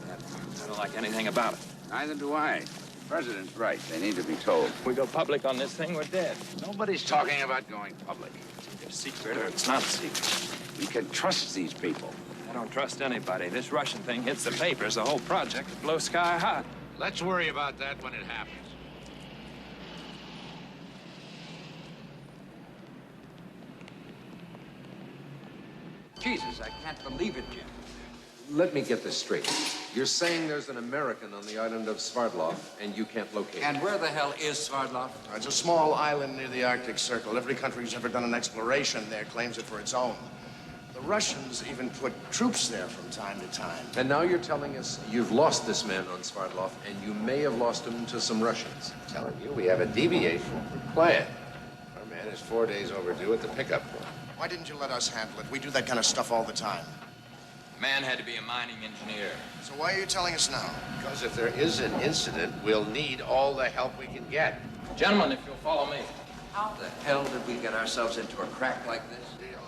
like it. I don't like anything about it. Neither do I. The president's right. They need to be told. If we go public on this thing, we're dead. Nobody's talking about going public. It's either secret or it's not secret. We can trust these people. I don't trust anybody. This Russian thing hits the papers, the whole project will blow sky high. Let's worry about that when it happens. Jesus, I can't believe it, Jim. Let me get this straight. You're saying there's an American on the island of Sverdlov, and you can't locate him. And where the hell is Sverdlov? It's a small island near the Arctic Circle. Every country who's ever done an exploration there claims it for its own. The Russians even put troops there from time to time. And now you're telling us you've lost this man on Sverdlov, and you may have lost him to some Russians. I'm telling you, we have a deviation from plan. Our man is 4 days overdue at the pickup point. Why didn't you let us handle it? We do that kind of stuff all the time. The man had to be a mining engineer. So why are you telling us now? Because if there is an incident, we'll need all the help we can get. Gentlemen, if you'll follow me. How the hell did we get ourselves into a crack like this?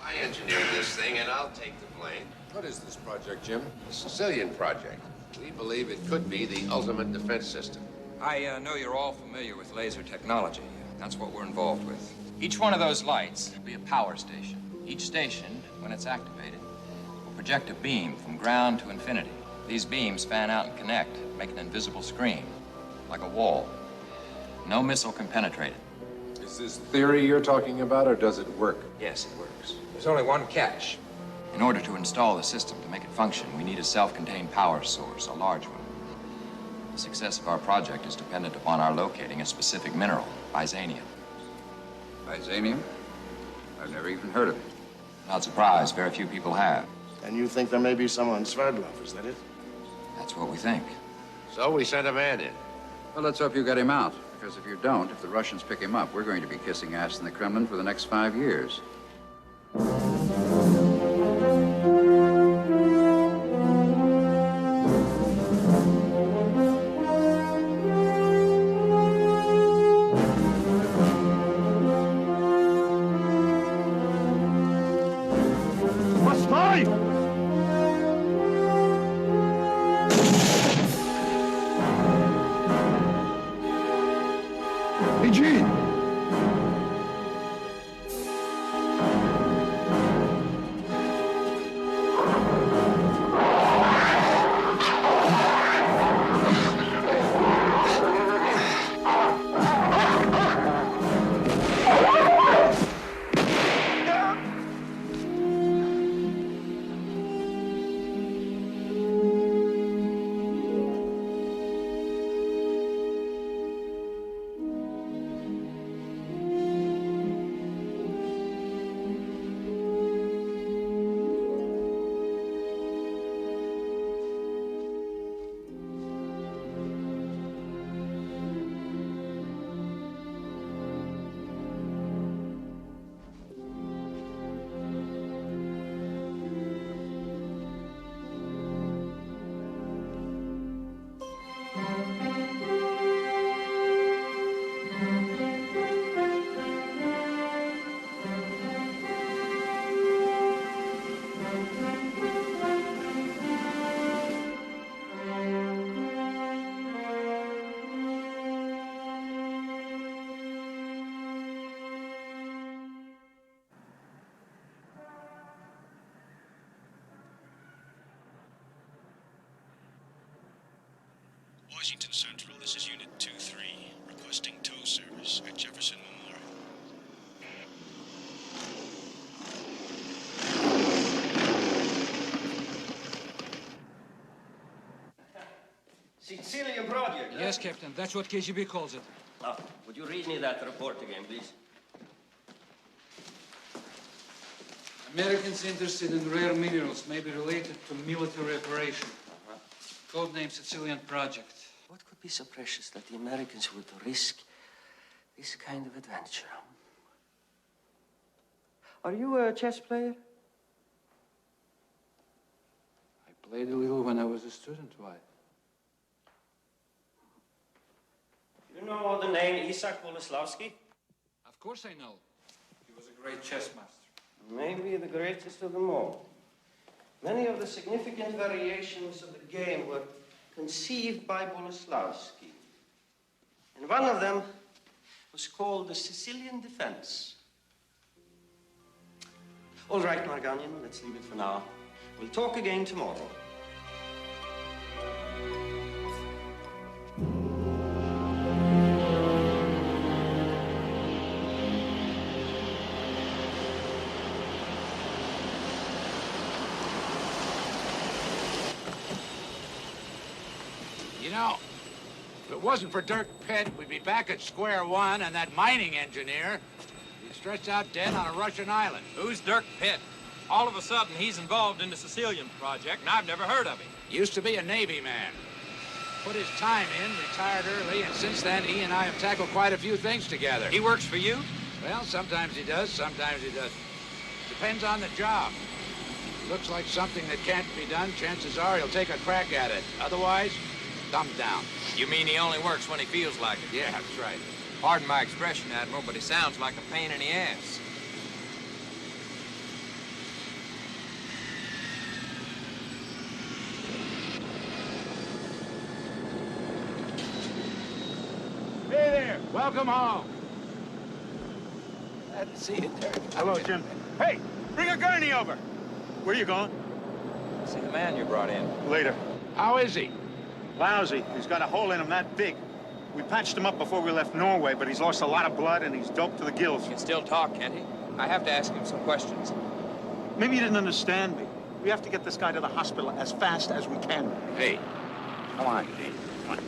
I engineered this thing, and I'll take the blame. What is this project, Jim? The Sicilian project. We believe it could be the ultimate defense system. I know you're all familiar with laser technology. That's what we're involved with. Each one of those lights will be a power station. Each station, when it's activated, will project a beam from ground to infinity. These beams fan out and connect, make an invisible screen, like a wall. No missile can penetrate it. Is this theory you're talking about, or does it work? Yes, it works. There's only one catch. In order to install the system, to make it function, we need a self-contained power source, a large one. The success of our project is dependent upon our locating a specific mineral, Byzanium. Byzanium? I've never even heard of it. Not surprised, very few people have. And you think there may be some on Sverdlov, is that it? That's what we think. So we sent a man in. Well, let's hope you get him out, because if you don't, if the Russians pick him up, we're going to be kissing ass in the Kremlin for the next 5 years. Washington Central, this is Unit 2-3, requesting tow service at Jefferson Memorial. Sicilian project. Yes, Captain. That's what KGB calls it. Now, would you read me that report again, please? Americans interested in rare minerals may be related to military operation. Codename Sicilian Project. What could be so precious that the Americans would risk this kind of adventure? Are you a chess player? I played a little when I was a student. Why? You know the name Isaac Boleslavsky? Of course I know. He was a great chess master. Maybe the greatest of them all. Many of the significant variations of the game were conceived by Boleslavsky. And one of them was called the Sicilian Defense. All right, Marganian, let's leave it for now. We'll talk again tomorrow. You know, if it wasn't for Dirk Pitt, we'd be back at square one, and that mining engineer, he's stretched out dead on a Russian island. Who's Dirk Pitt? All of a sudden, he's involved in the Sicilian project, and I've never heard of him. Used to be a Navy man. Put his time in, retired early, and since then, he and I have tackled quite a few things together. He works for you? Well, sometimes he does, sometimes he doesn't. Depends on the job. Looks like something that can't be done, chances are he'll take a crack at it. Otherwise, thumb down. You mean he only works when he feels like it? Yeah, that's right. Pardon my expression, Admiral, but he sounds like a pain in the ass. Hey there, welcome home. Glad to see you, Dirk. Hello, Jim. Hey, bring a gurney over. Where you going? See the man you brought in. Later. How is he? Lousy. He's got a hole in him that big. We patched him up before we left Norway, but he's lost a lot of blood and he's doped to the gills. He can still talk, can't he? I have to ask him some questions. Maybe you didn't understand me. We have to get this guy to the hospital as fast as we can. Hey, come on, Dave. Come on.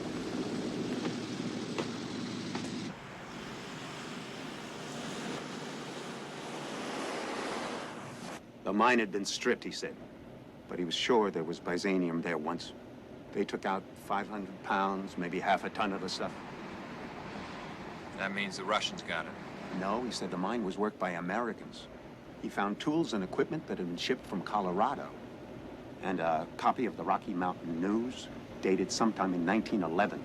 The mine had been stripped, he said. But he was sure there was byzanium there once. They took out 500 pounds, maybe half a ton of the stuff. That means the Russians got it. No, he said the mine was worked by Americans. He found tools and equipment that had been shipped from Colorado. And a copy of the Rocky Mountain News, dated sometime in 1911.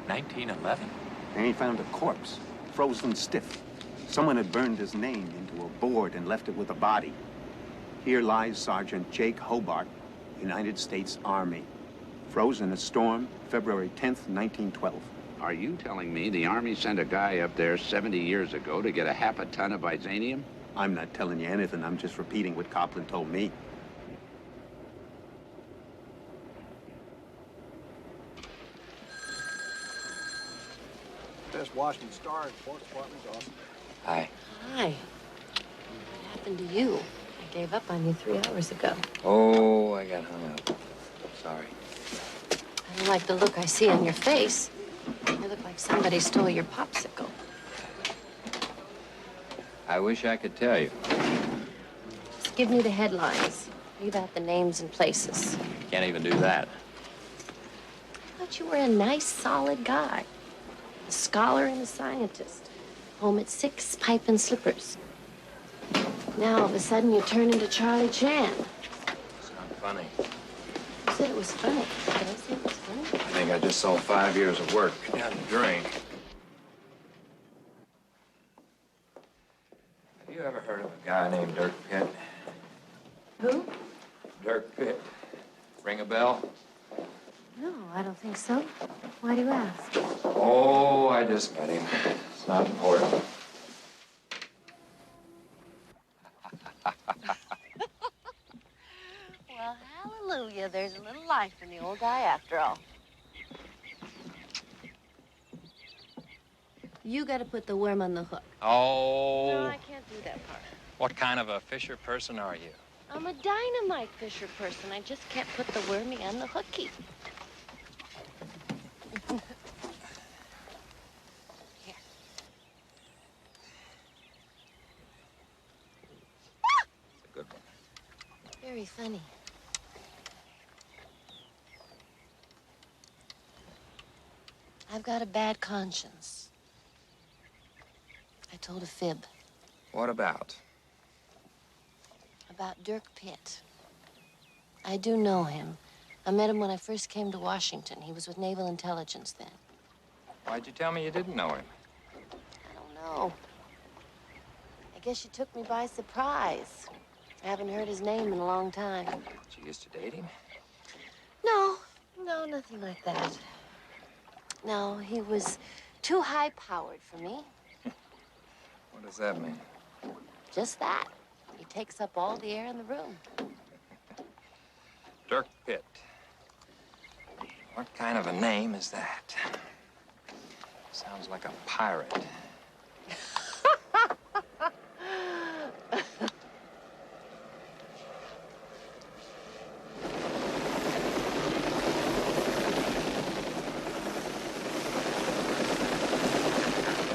1911? And he found a corpse, frozen stiff. Someone had burned his name into a board and left it with a body. Here lies Sergeant Jake Hobart, United States Army. Frozen a storm, February 10th, 1912. Are you telling me the Army sent a guy up there 70 years ago to get a half a ton of byzanium? I'm not telling you anything. I'm just repeating what Copland told me. Best Washington Star and Force Department's awesome. Hi. Hi. What happened to you? I gave up on you 3 hours ago. Oh, I got hung up. Sorry. I don't like the look I see on your face. You look like somebody stole your popsicle. I wish I could tell you. Just give me the headlines. Leave out the names and places. Can't even do that. I thought you were a nice, solid guy. A scholar and a scientist. Home at 6, pipe and slippers. Now, all of a sudden, you turn into Charlie Chan. It's not funny. You said it was funny. Did I say it was funny? I think I just sold 5 years of work down the drain. Have you ever heard of a guy named Dirk Pitt? Who? Dirk Pitt. Ring a bell? No, I don't think so. Why do you ask? Oh, I just met him. It's not important. Well, hallelujah. There's a little life in the old guy after all. You got to put the worm on the hook. Oh. No, I can't do that part. What kind of a fisher person are you? I'm a dynamite fisher person. I just can't put the wormy on the hooky. Here. It's a good one. Very funny. I've got a bad conscience. I told a fib. What about? About Dirk Pitt. I do know him. I met him when I first came to Washington. He was with Naval Intelligence then. Why'd you tell me you didn't know him? I don't know. I guess you took me by surprise. I haven't heard his name in a long time. She used to date him? No, no, nothing like that. No, he was too high-powered for me. What does that mean? Just that. He takes up all the air in the room. Dirk Pitt. What kind of a name is that? Sounds like a pirate.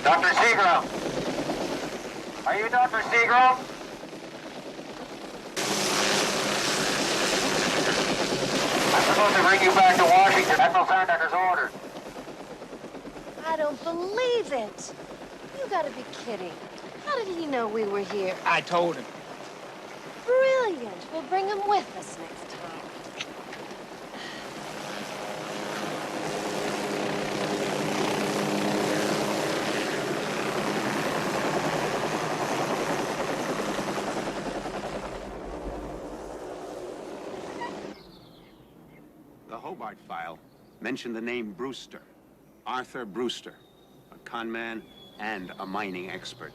Dr. Seagram. Are you Dr. Seagram? I'm supposed to bring you back to Washington. Admiral Sandeker's orders. I don't believe it. You gotta be kidding. How did he know we were here? I told him. Brilliant. We'll bring him with us next time. The Hobart file mentioned the name Brewster, Arthur Brewster, a con man and a mining expert.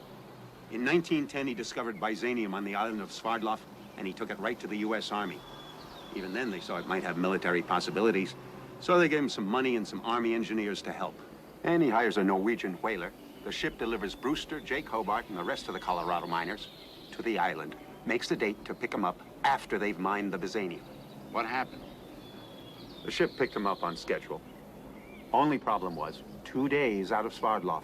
In 1910, he discovered byzanium on the island of Sverdlov, and he took it right to the U.S. Army. Even then, they saw it might have military possibilities, so they gave him some money and some Army engineers to help. And he hires a Norwegian whaler. The ship delivers Brewster, Jake Hobart, and the rest of the Colorado miners to the island, makes the date to pick them up after they've mined the byzanium. What happened? The ship picked them up on schedule. Only problem was, 2 days out of Sverdlov,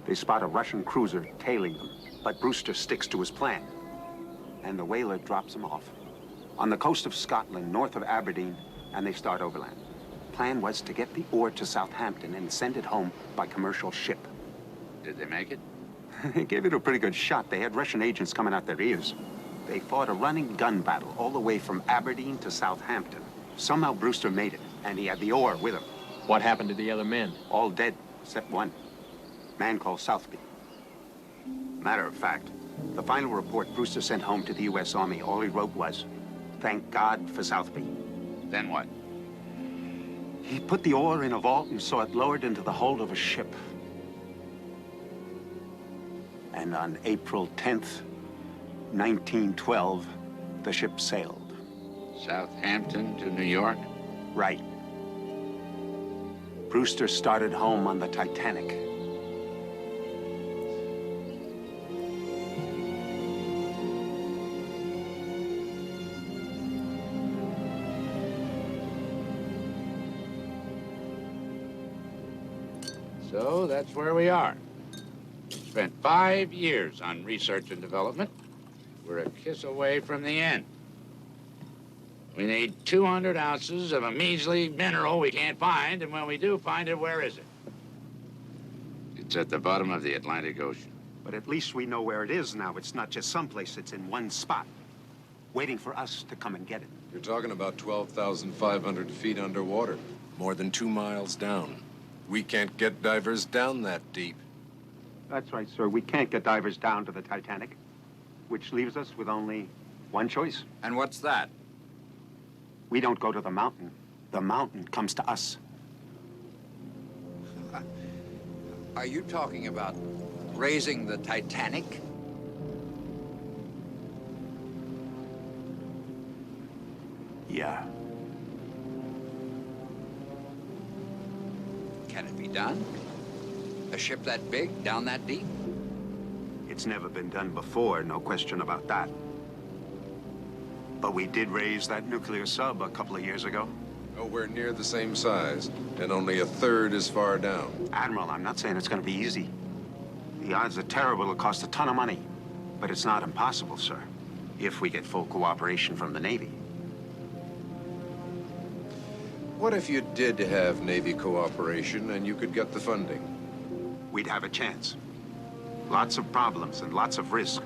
they spot a Russian cruiser tailing them, but Brewster sticks to his plan, and the whaler drops them off on the coast of Scotland, north of Aberdeen, and they start overland. Plan was to get the ore to Southampton and send it home by commercial ship. Did they make it? They gave it a pretty good shot. They had Russian agents coming out their ears. They fought a running gun battle all the way from Aberdeen to Southampton. Somehow Brewster made it, and he had the ore with him. What happened to the other men? All dead, except one. Man called Southby. Matter of fact, the final report Brewster sent home to the U.S. Army, all he wrote was, "Thank God for Southby." Then what? He put the ore in a vault and saw it lowered into the hold of a ship. And on April 10th, 1912, the ship sailed. Southampton to New York? Right. Brewster started home on the Titanic. So that's where we are. Spent 5 years on research and development. We're a kiss away from the end. We need 200 ounces of a measly mineral we can't find, and when we do find it, where is it? It's at the bottom of the Atlantic Ocean. But at least we know where it is now. It's not just someplace, it's in one spot, waiting for us to come and get it. You're talking about 12,500 feet underwater, more than 2 miles down. We can't get divers down that deep. That's right, sir. We can't get divers down to the Titanic, which leaves us with only one choice. And what's that? We don't go to the mountain. The mountain comes to us. Are you talking about raising the Titanic? Yeah. Can it be done? A ship that big, down that deep? It's never been done before, no question about that. But we did raise that nuclear sub a couple of years ago. Nowhere near the same size, and only a third as far down. Admiral, I'm not saying it's going to be easy. The odds are terrible. It'll cost a ton of money. But it's not impossible, sir, if we get full cooperation from the Navy. What if you did have Navy cooperation and you could get the funding? We'd have a chance. Lots of problems and lots of risk.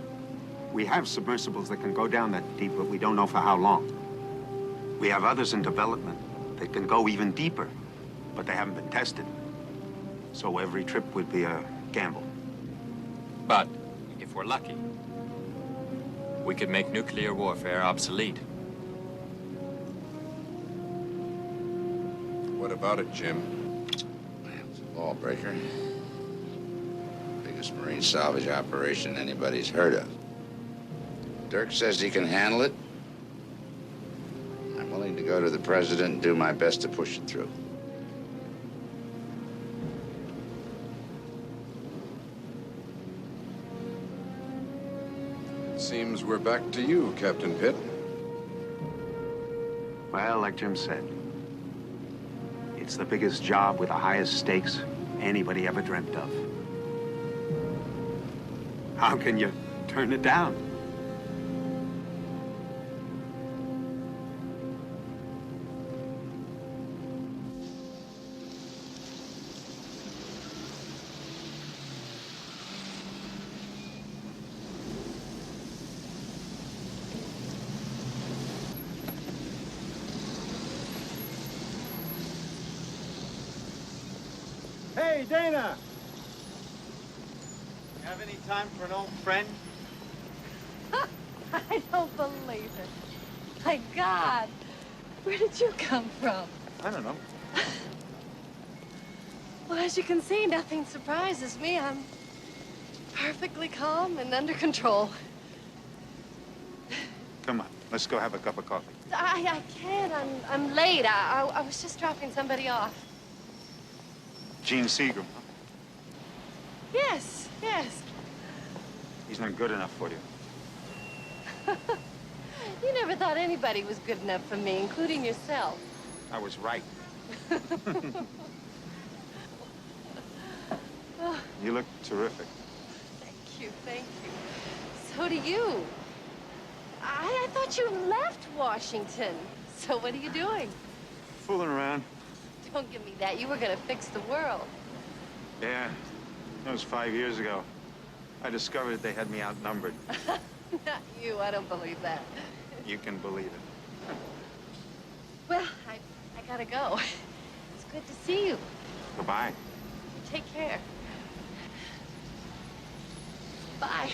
We have submersibles that can go down that deep, but we don't know for how long. We have others in development that can go even deeper, but they haven't been tested. So every trip would be a gamble. But if we're lucky, We could make nuclear warfare obsolete. What about it, Jim? It's a lawbreaker. Biggest marine salvage operation anybody's heard of. Dirk says he can handle it. I'm willing to go to the president and do my best to push it through. Seems we're back to you, Captain Pitt. Well, like Jim said, it's the biggest job with the highest stakes anybody ever dreamt of. How can you turn it down? Hey, Dana! You have any time for an old friend? I don't believe it. My God, where did you come from? I don't know. Well, as you can see, nothing surprises me. I'm perfectly calm and under control. Come on, let's go have a cup of coffee. I can't. I'm late. I was just dropping somebody off. Gene Seagram, huh? Yes, yes. He's not good enough for you. You never thought anybody was good enough for me, including yourself. I was right. You look terrific. Thank you, thank you. So do you. I thought you left Washington. So what are you doing? Fooling around. Don't give me that. You were gonna fix the world. Yeah, that was 5 years ago. I discovered they had me outnumbered. Not you. I don't believe that. You can believe it. Well, I gotta go. It's good to see you. Goodbye. Take care. Bye.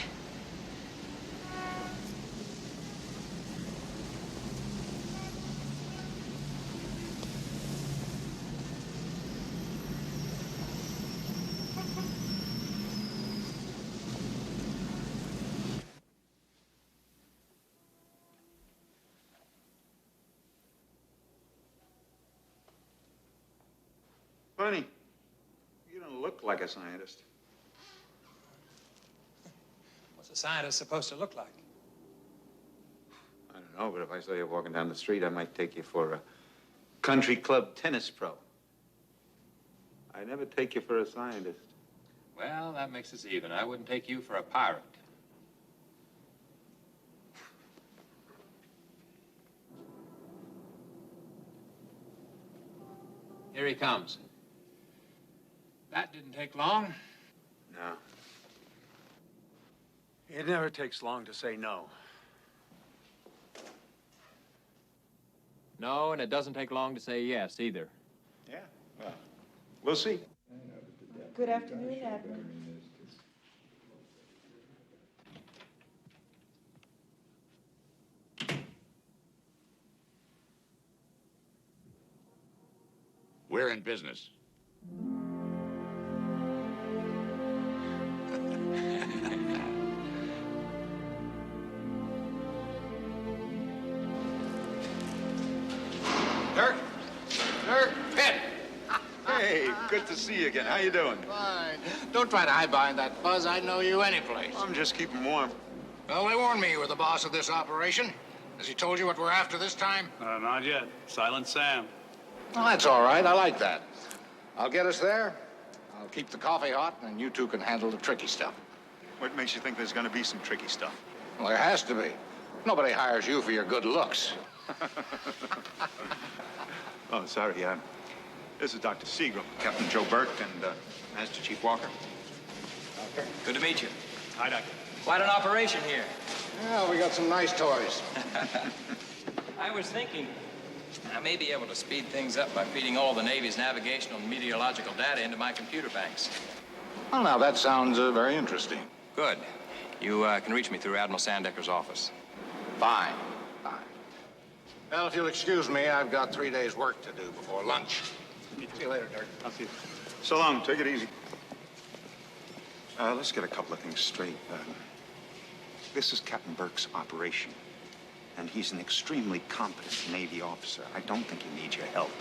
Funny, you don't look like a scientist. What's a scientist supposed to look like? I don't know, but if I saw you walking down the street, I might take you for a country club tennis pro. I never take you for a scientist. Well, that makes us even. I wouldn't take you for a pirate. Here he comes. That didn't take long. No. It never takes long to say no. No, and it doesn't take long to say yes, either. Yeah, well, we'll see. Good afternoon, Admiral. We're in business. Dirk? Dirk Pitt! Hey, good to see you again. How you doing? Fine. Don't try to hide behind that fuzz. I'd know you anyplace. I'm just keeping warm. Well, they warned me you were the boss of this operation. Has he told you what we're after this time? Not yet. Silent Sam. Well, that's all right. I like that. I'll get us there. I'll keep the coffee hot, and you two can handle the tricky stuff. What makes you think there's going to be some tricky stuff? Well, there has to be. Nobody hires you for your good looks. Oh, sorry. This is Dr. Seagram, Captain Joe Burke, and Master Chief Walker. Okay. Good to meet you. Hi, Doctor. Quite an operation here. Yeah, we got some nice toys. I was thinking I may be able to speed things up by feeding all the Navy's navigational and meteorological data into my computer banks. Well, now, that sounds very interesting. Good. You can reach me through Admiral Sandecker's office. Fine. Well, if you'll excuse me, I've got 3 days' work to do before lunch. See you later, Dirk. I'll see you. So long. Take it easy. Let's get a couple of things straight. This is Captain Burke's operation, and he's an extremely competent Navy officer. I don't think he needs your help.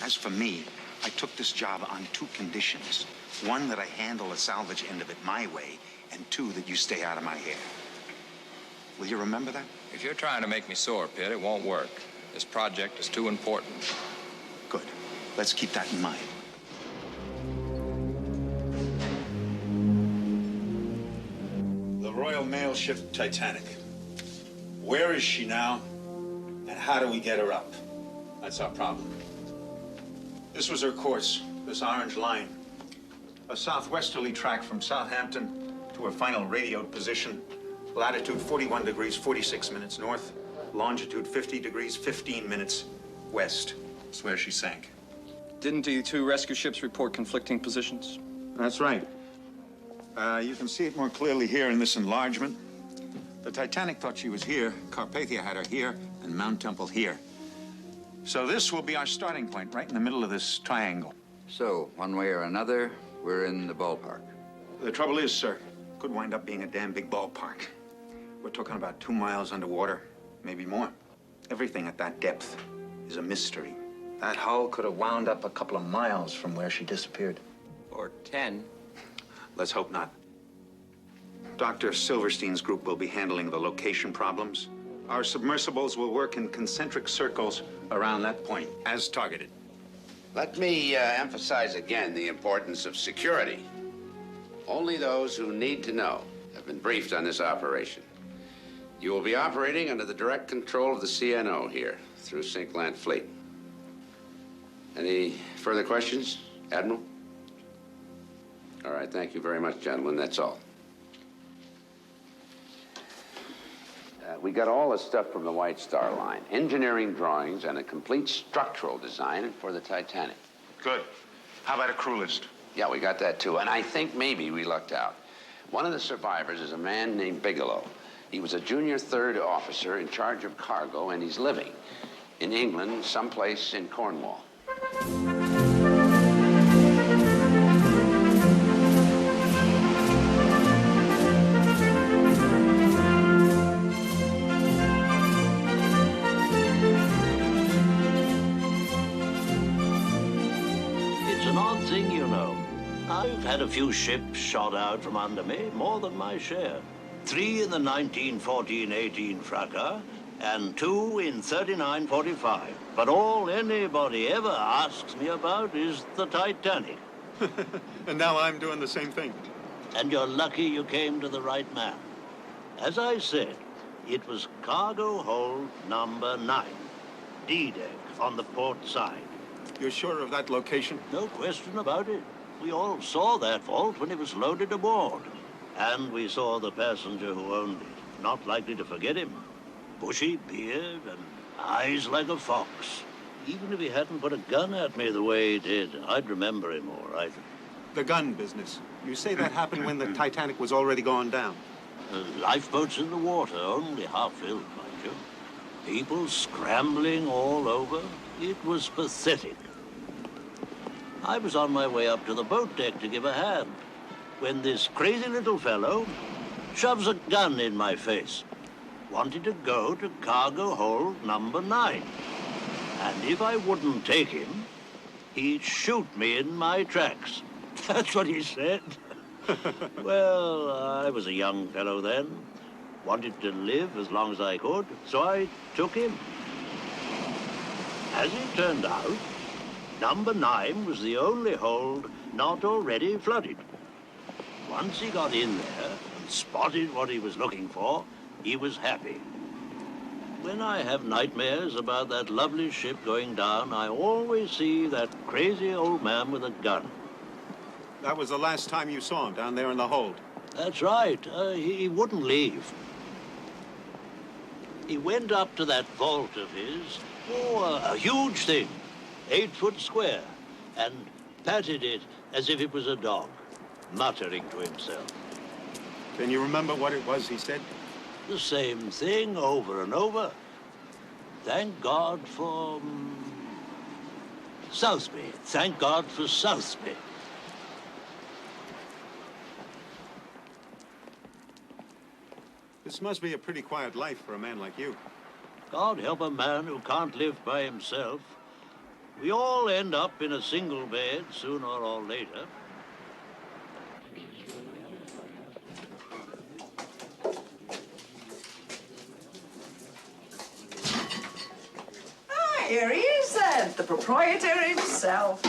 As for me, I took this job on 2 conditions. 1, that I handle the salvage end of it my way, and 2, that you stay out of my hair. Will you remember that? If you're trying to make me sore, Pitt, it won't work. This project is too important. Good. Let's keep that in mind. The Royal Mail ship Titanic. Where is she now, and how do we get her up? That's our problem. This was her course, this orange line. A southwesterly track from Southampton to her final radioed position. Latitude 41 degrees, 46 minutes north. Longitude 50 degrees, 15 minutes west. That's where she sank. Didn't the 2 rescue ships report conflicting positions? That's right. You can see it more clearly here in this enlargement. The Titanic thought she was here, Carpathia had her here, and Mount Temple here. So this will be our starting point, right in the middle of this triangle. So, one way or another, we're in the ballpark. The trouble is, sir, could wind up being a damn big ballpark. We're talking about 2 miles underwater, maybe more. Everything at that depth is a mystery. That hull could have wound up a couple of miles from where she disappeared. Or 10. Let's hope not. Dr. Silverstein's group will be handling the location problems. Our submersibles will work in concentric circles around that point, as targeted. Let me emphasize again the importance of security. Only those who need to know have been briefed on this operation. You will be operating under the direct control of the CNO here through Sinkland Fleet. Any further questions, Admiral? All right, thank you very much, gentlemen. That's all. We got all the stuff from the White Star Line, engineering drawings and a complete structural design for the Titanic. Good. How about a crew list? Yeah, we got that too. And I think maybe we lucked out. One of the survivors is a man named Bigelow. He was a junior 3rd officer in charge of cargo, and he's living in England, someplace in Cornwall. It's an odd thing, you know. I've had a few ships shot out from under me, more than my share. 3 in the 1914-18 fracas, and 2 in 39-45. But all anybody ever asks me about is the Titanic. And now I'm doing the same thing. And you're lucky you came to the right man. As I said, it was cargo hold number 9, D-deck on the port side. You're sure of that location? No question about it. We all saw that vault when it was loaded aboard. And we saw the passenger who owned it. Not likely to forget him. Bushy beard and eyes like a fox. Even if he hadn't put a gun at me the way he did, I'd remember him all right. The gun business. You say that happened when the Titanic was already gone down? Lifeboats in the water, only half filled, mind you. People scrambling all over. It was pathetic. I was on my way up to the boat deck to give a hand when this crazy little fellow shoves a gun in my face. Wanted to go to cargo hold number 9. And if I wouldn't take him, he'd shoot me in my tracks. That's what he said. Well, I was a young fellow then. Wanted to live as long as I could, so I took him. As it turned out, number 9 was the only hold not already flooded. Once he got in there and spotted what he was looking for, he was happy. When I have nightmares about that lovely ship going down, I always see that crazy old man with a gun. That was the last time you saw him down there in the hold? That's right. He wouldn't leave. He went up to that vault of his, a huge thing, 8 foot square, and patted it as if it was a dog, muttering to himself. Can you remember what it was he said? The same thing over and over. Thank God for Southby. Thank God for Southby. This must be a pretty quiet life for a man like you. God help a man who can't live by himself. We all end up in a single bed sooner or later. Ah, here he is then, the proprietor himself.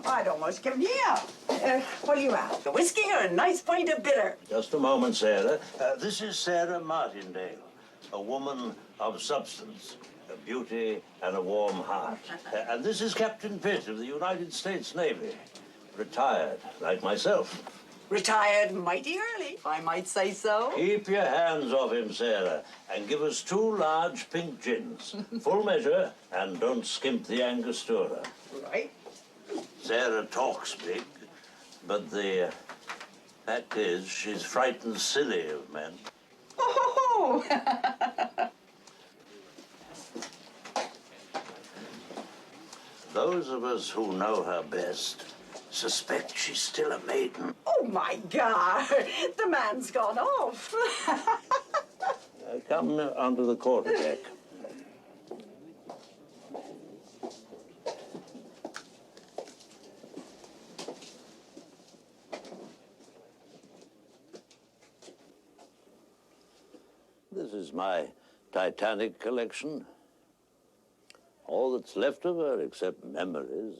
I'd almost given you up. What do you have? The whiskey or a nice pint of bitter? Just a moment, Sarah. This is Sarah Martindale, a woman of substance, a beauty and a warm heart. And this is Captain Pitt of the United States Navy, retired, like myself. Retired mighty early, if I might say so. Keep your hands off him, Sarah, and give us 2 large pink gins. Full measure, and don't skimp the Angostura. Right. Sarah talks big, but the fact is she's frightened silly of men. Oh! Those of us who know her best suspect she's still a maiden. Oh, my God. The man's gone off. Come onto the quarterdeck. This is my Titanic collection. All that's left of her except memories.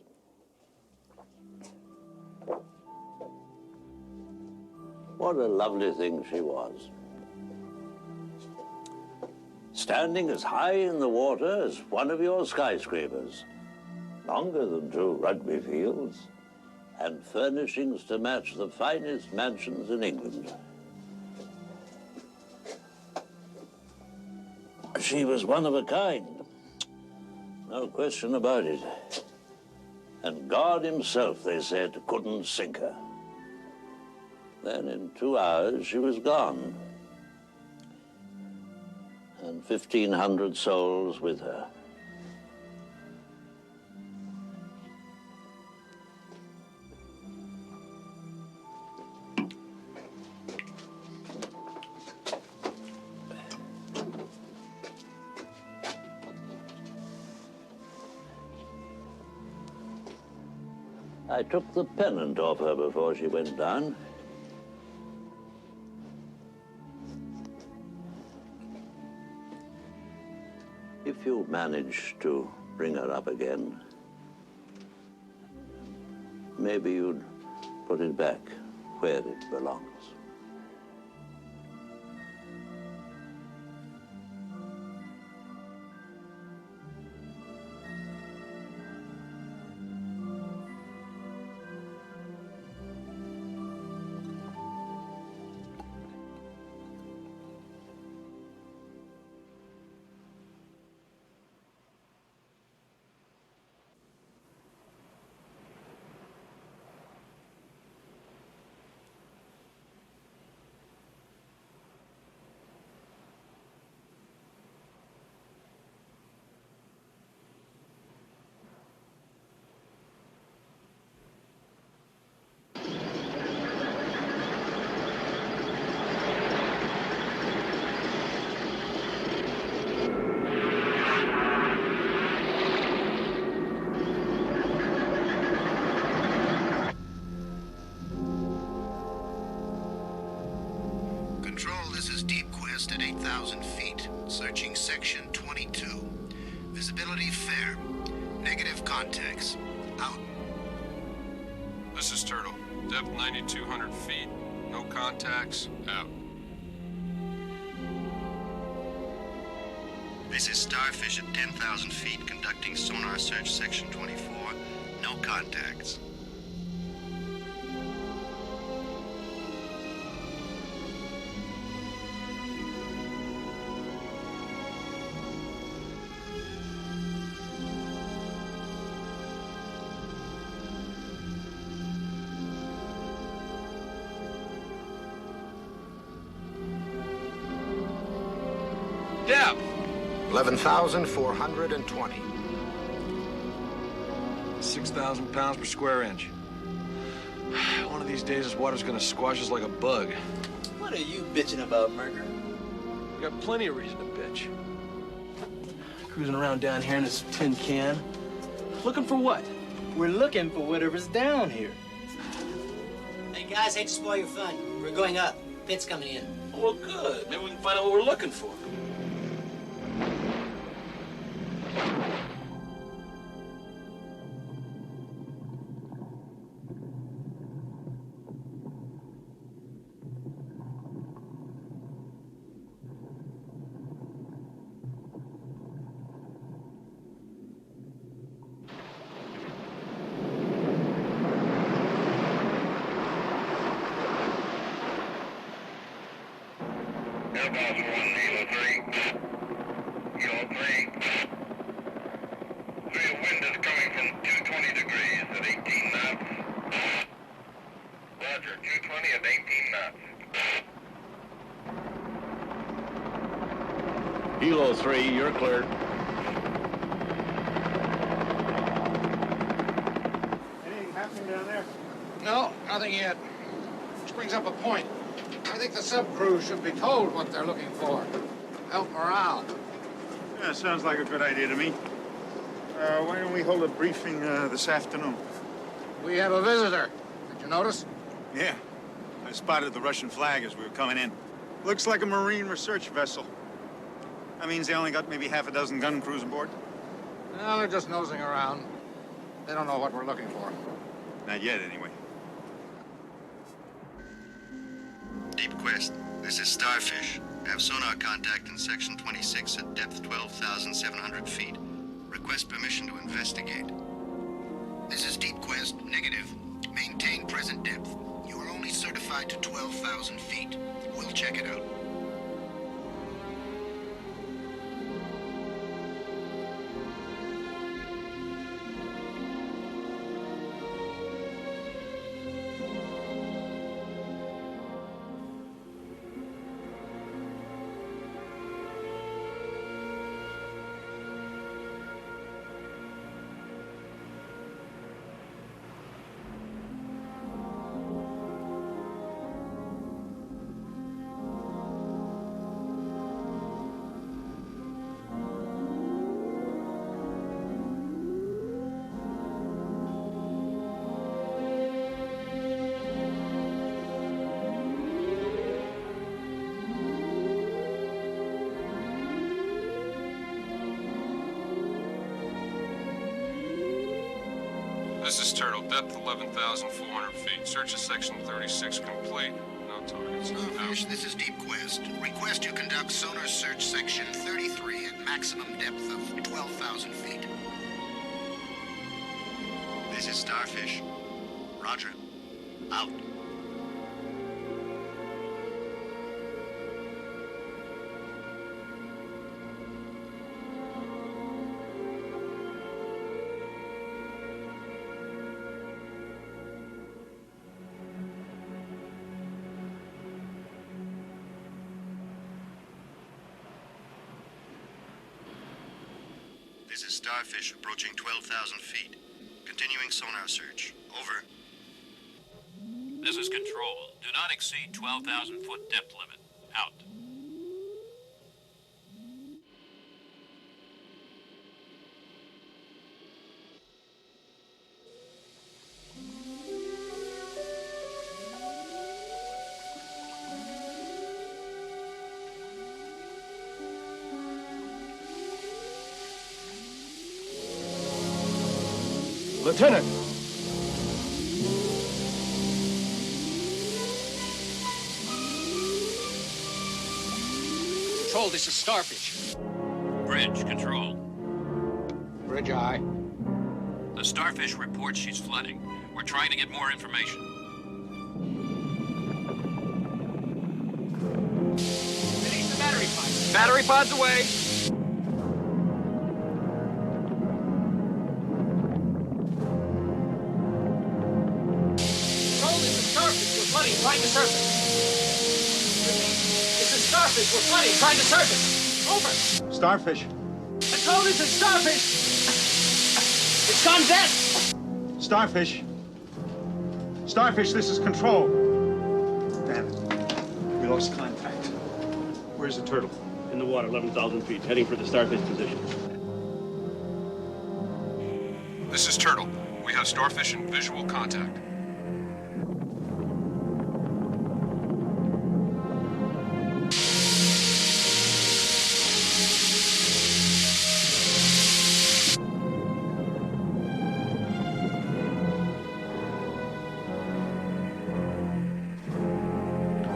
What a lovely thing she was. Standing as high in the water as one of your skyscrapers, longer than 2 rugby fields, and furnishings to match the finest mansions in England. She was one of a kind, no question about it. And God himself, they said, couldn't sink her. Then in 2 hours, she was gone. And 1,500 souls with her. I took the pennant off her before she went down. If you manage to bring her up again, maybe you'd put it back where it belongs. Control, this is Deep Quest at 8,000 feet. Searching section 22. Visibility fair. Negative contacts. Out. This is Turtle. Depth 9,200 feet. No contacts. Out. This is Starfish at 10,000 feet, conducting sonar search section 24. No contacts. 11,420. 6,000 pounds per square inch. One of these days, this water's gonna squash us like a bug. What are you bitching about, Merker? We got plenty of reason to bitch. Cruising around down here in this tin can. Looking for what? We're looking for whatever's down here. Hey, guys, hate to spoil your fun. We're going up. Pit's coming in. Well, good. Maybe we can find out what we're looking for. Kilo 3, you're cleared. Anything happening down there? No, nothing yet. Which brings up a point. I think the sub-crews should be told what they're looking for. Help morale. Yeah, sounds like a good idea to me. Why don't we hold a briefing this afternoon? We have a visitor. Did you notice? Yeah. I spotted the Russian flag as we were coming in. Looks like a Marine research vessel. That means they only got maybe half a dozen gun crews aboard? No, they're just nosing around. They don't know what we're looking for. Not yet, anyway. Deep Quest, this is Starfish. Have sonar contact in section 26 at depth 12,700 feet. Request permission to investigate. This is Deep Quest, negative. Maintain present depth. You are only certified to 12,000 feet. We'll check it out. This is Turtle, depth 11,400 feet. Search of section 36 complete. No targets. Starfish, this is Deep Quest. Request you conduct sonar search section 33 at maximum depth of 12,000 feet. This is Starfish. Roger. Out. This is Starfish approaching 12,000 feet. Continuing sonar search. Over. This is Control. Do not exceed 12,000-foot depth limit. Out. Lieutenant! Control, this is Starfish. Bridge, Control. Bridge eye. The Starfish reports she's flooding. We're trying to get more information. Release the battery pods. Battery pods away. Trying to surface. Repeat. This is Starfish. We're flooding. Trying to surface. Over. Starfish, told it's a starfish! It's gone dead! Starfish. Starfish, this is Control. Damn it. We lost contact. Where's the turtle? In the water, 11,000 feet, heading for the starfish position. This is Turtle. We have starfish in visual contact.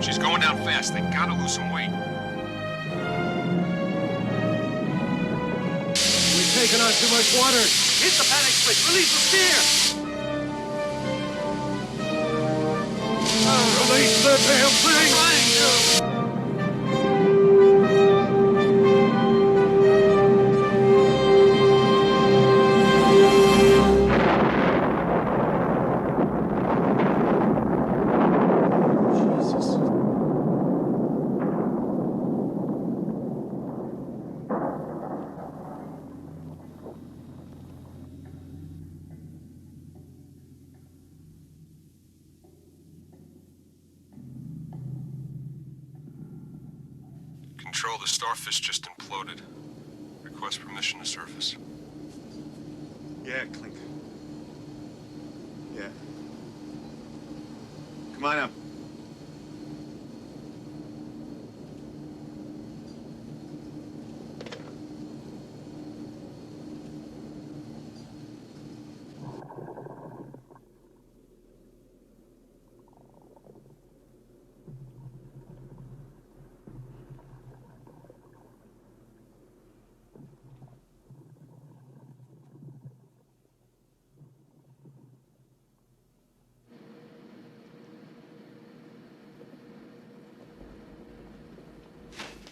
She's going down fast. They gotta lose some weight. We've taken on too much water. Hit the panic switch. Release the steer. Release the damn thing. Trying to. Control, the starfish just imploded. Request permission to surface. Yeah, Clink. Yeah. Come on up.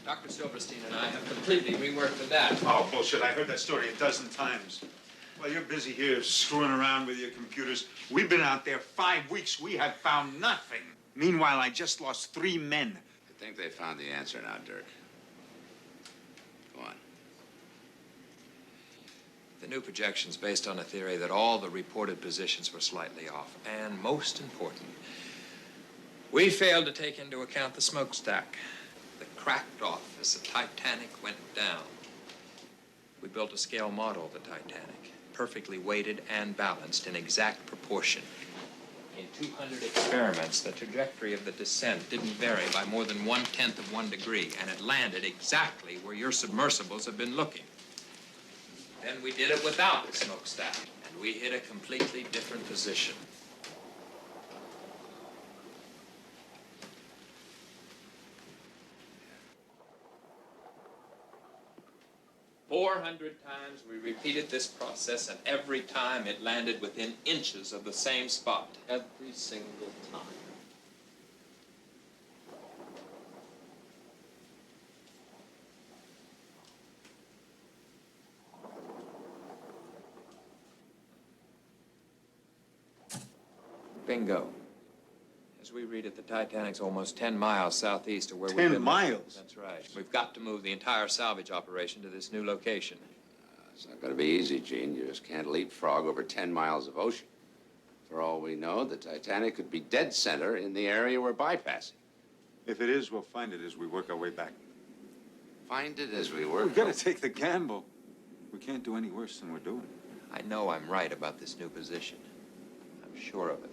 Dr. Silverstein and I have completely reworked the data. Oh, bullshit. I heard that story a dozen times. Well, you're busy here screwing around with your computers. We've been out there 5 weeks. We have found nothing. Meanwhile, I just lost 3 men. I think they found the answer now, Dirk. Go on. The new projection's based on a theory that all the reported positions were slightly off. And most important, we failed to take into account the smokestack that cracked off as the Titanic went down. We built a scale model of the Titanic, perfectly weighted and balanced in exact proportion. In 200 experiments, the trajectory of the descent didn't vary by more than 1/10 of 1 degree, and it landed exactly where your submersibles have been looking. Then we did it without the smokestack, and we hit a completely different position. 400 times we repeated this process, and every time it landed within inches of the same spot. Every single time. Bingo. As we read it, the Titanic's almost 10 miles southeast of where we've been. 10 miles? That's right. We've got to move the entire salvage operation to this new location. It's not going to be easy, Gene. You just can't leapfrog over 10 miles of ocean. For all we know, the Titanic could be dead center in the area we're bypassing. If it is, we'll find it as we work our way back. Find it as we work. We've got to take the gamble. We can't do any worse than we're doing. I know I'm right about this new position. I'm sure of it.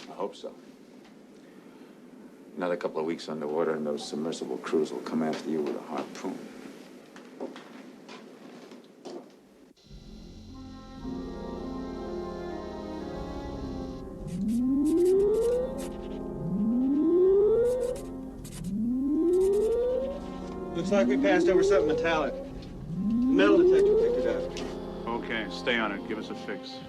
I hope so. Another couple of weeks underwater and those submersible crews will come after you with a harpoon. Looks like we passed over something metallic. Metal detector picked it up. Okay, stay on it. Give us a fix.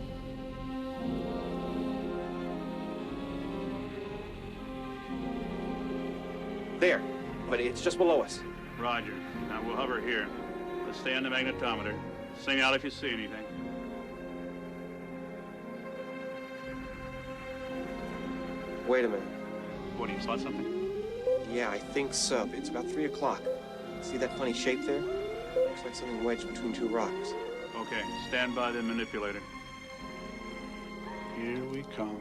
There, but it's just below us. Roger. Now we'll hover here. Let's stay on the magnetometer. Sing out if you see anything. Wait a minute. What, do you spot something? Yeah, I think so. It's about 3 o'clock. See that funny shape there? Looks like something wedged between two rocks. Okay, stand by the manipulator. Here we come.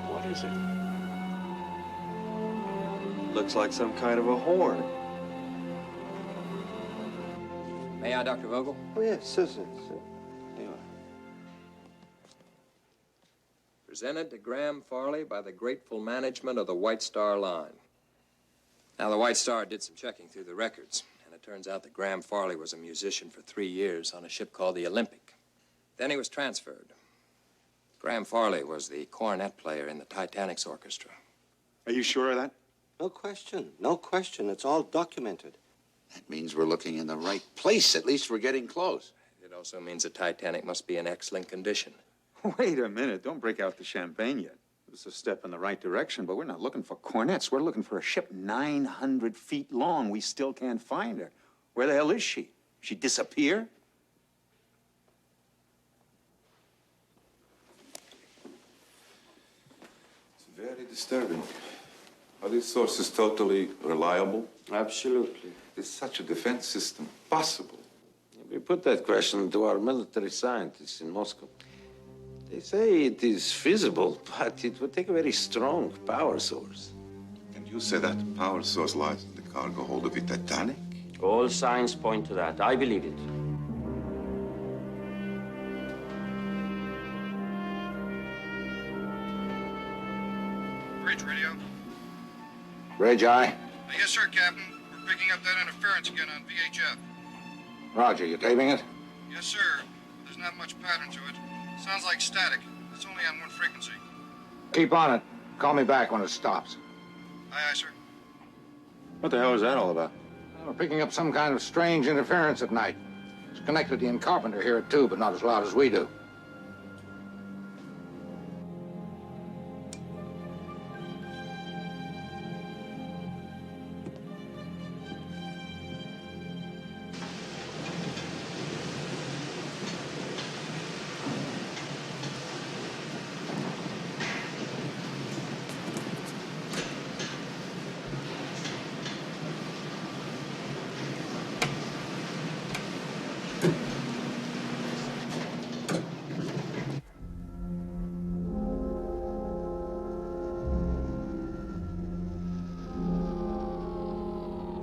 What is it? Looks like some kind of a horn. May I, Dr. Vogel? Oh, yes, sir. There you are. Presented to Graham Farley by the grateful management of the White Star Line. Now, the White Star did some checking through the records, and it turns out that Graham Farley was a musician for 3 years on a ship called the Olympic. Then he was transferred. Graham Farley was the cornet player in the Titanic's orchestra. Are you sure of that? No question. No question. It's all documented. That means we're looking in the right place. At least we're getting close. It also means the Titanic must be in excellent condition. Wait a minute. Don't break out the champagne yet. It's a step in the right direction, but we're not looking for cornets. We're looking for a ship 900 feet long. We still can't find her. Where the hell is she? She disappear? It's very disturbing. Are these sources totally reliable? Absolutely. Is such a defense system possible? We put that question to our military scientists in Moscow. They say it is feasible, but it would take a very strong power source. And you say that power source lies in the cargo hold of the Titanic? All signs point to that. I believe it. Bridge radio. Bridge eye. Yes, sir, Captain. We're picking up that interference again on VHF. Roger, you taping it? Yes, sir. There's not much pattern to it. Sounds like static. It's only on one frequency. Keep on it. Call me back when it stops. Aye, aye, sir. What the hell is that all about? We're picking up some kind of strange interference at night. It's connected to Ian Carpenter here at 2, but not as loud as we do.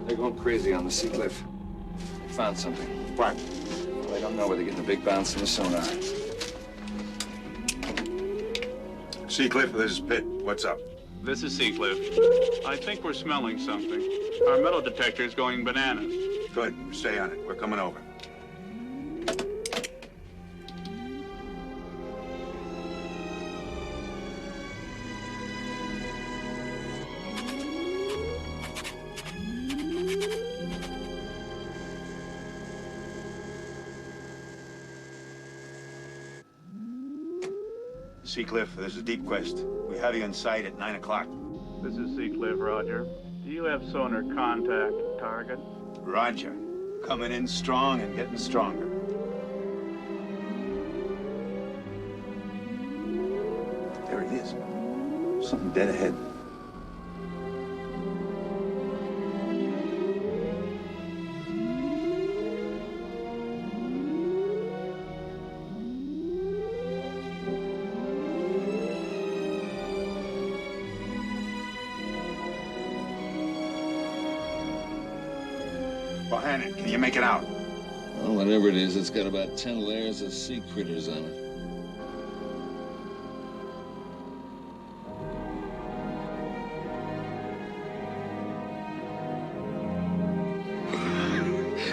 They're going crazy on the sea cliff. Found something. What? Well, I don't know where they're getting the big bounce in the sonar. Seacliff, this is Pitt. What's up? This is Seacliff. I think we're smelling something. Our metal detector's going bananas. Good. Stay on it. We're coming over. Seacliff, this is Deep Quest. We have you in sight at 9 o'clock. This is Seacliff, Roger. Do you have sonar contact target? Roger. Coming in strong and getting stronger. There it is. Something dead ahead. Bohannon, can you make it out? Well, whatever it is, it's got about 10 layers of sea critters on it.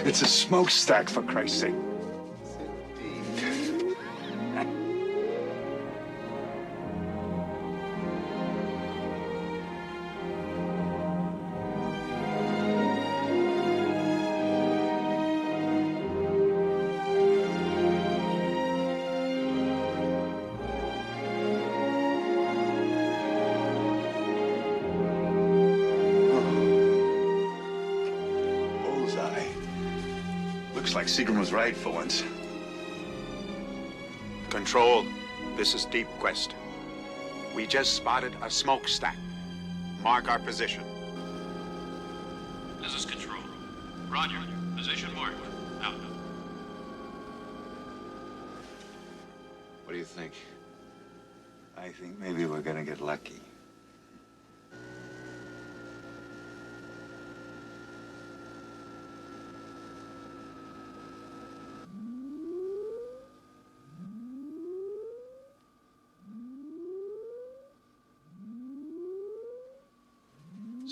It's a smokestack, for Christ's sake. Looks like Seagram was right for once. Control, this is Deep Quest. We just spotted a smokestack. Mark our position. This is Control. Roger. Position marked. Out. What do you think? I think maybe we're gonna get lucky.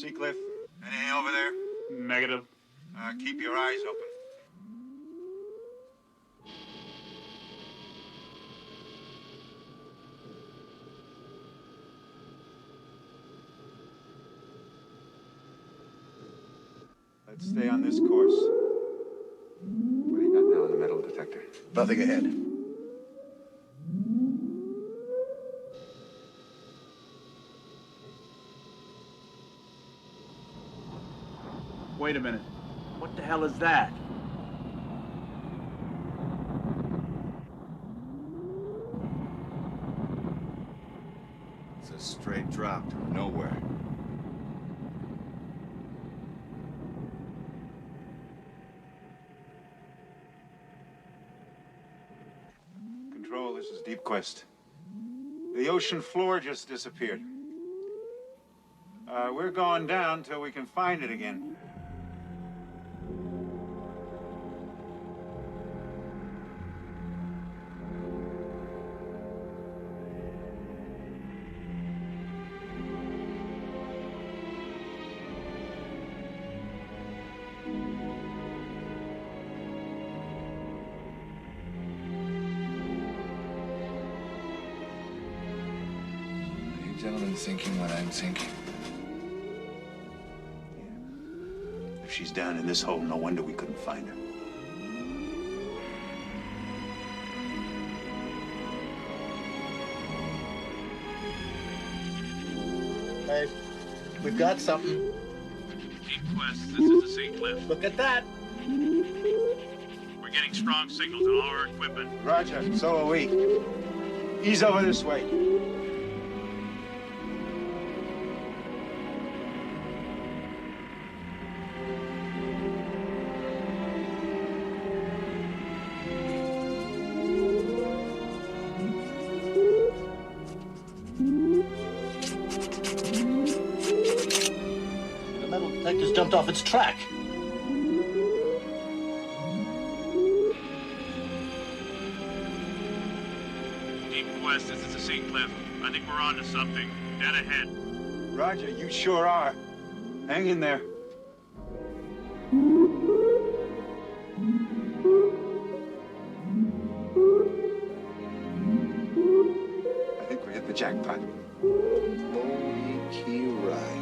Seacliff, anything over there? Negative. Keep your eyes open. Let's stay on this course. What do you got now in the metal detector? Nothing ahead. Wait a minute. What the hell is that? It's a straight drop to nowhere. Control, this is Deep Quest. The ocean floor just disappeared. We're going down till we can find it again. Are you gentlemen thinking what I'm thinking? If she's down in this hole, no wonder we couldn't find her. Hey, we've got something. Deep Quest, this is the Seacliff. Look at that. We're getting strong signals on all our equipment. Roger, so are we. Ease over this way. The metal detector's jumped off its track. Deep Quest, this is the Seacliff. I think we're on to something. Dead ahead. Roger, you sure are. Hang in there. I think we hit the jackpot. Holy key rise.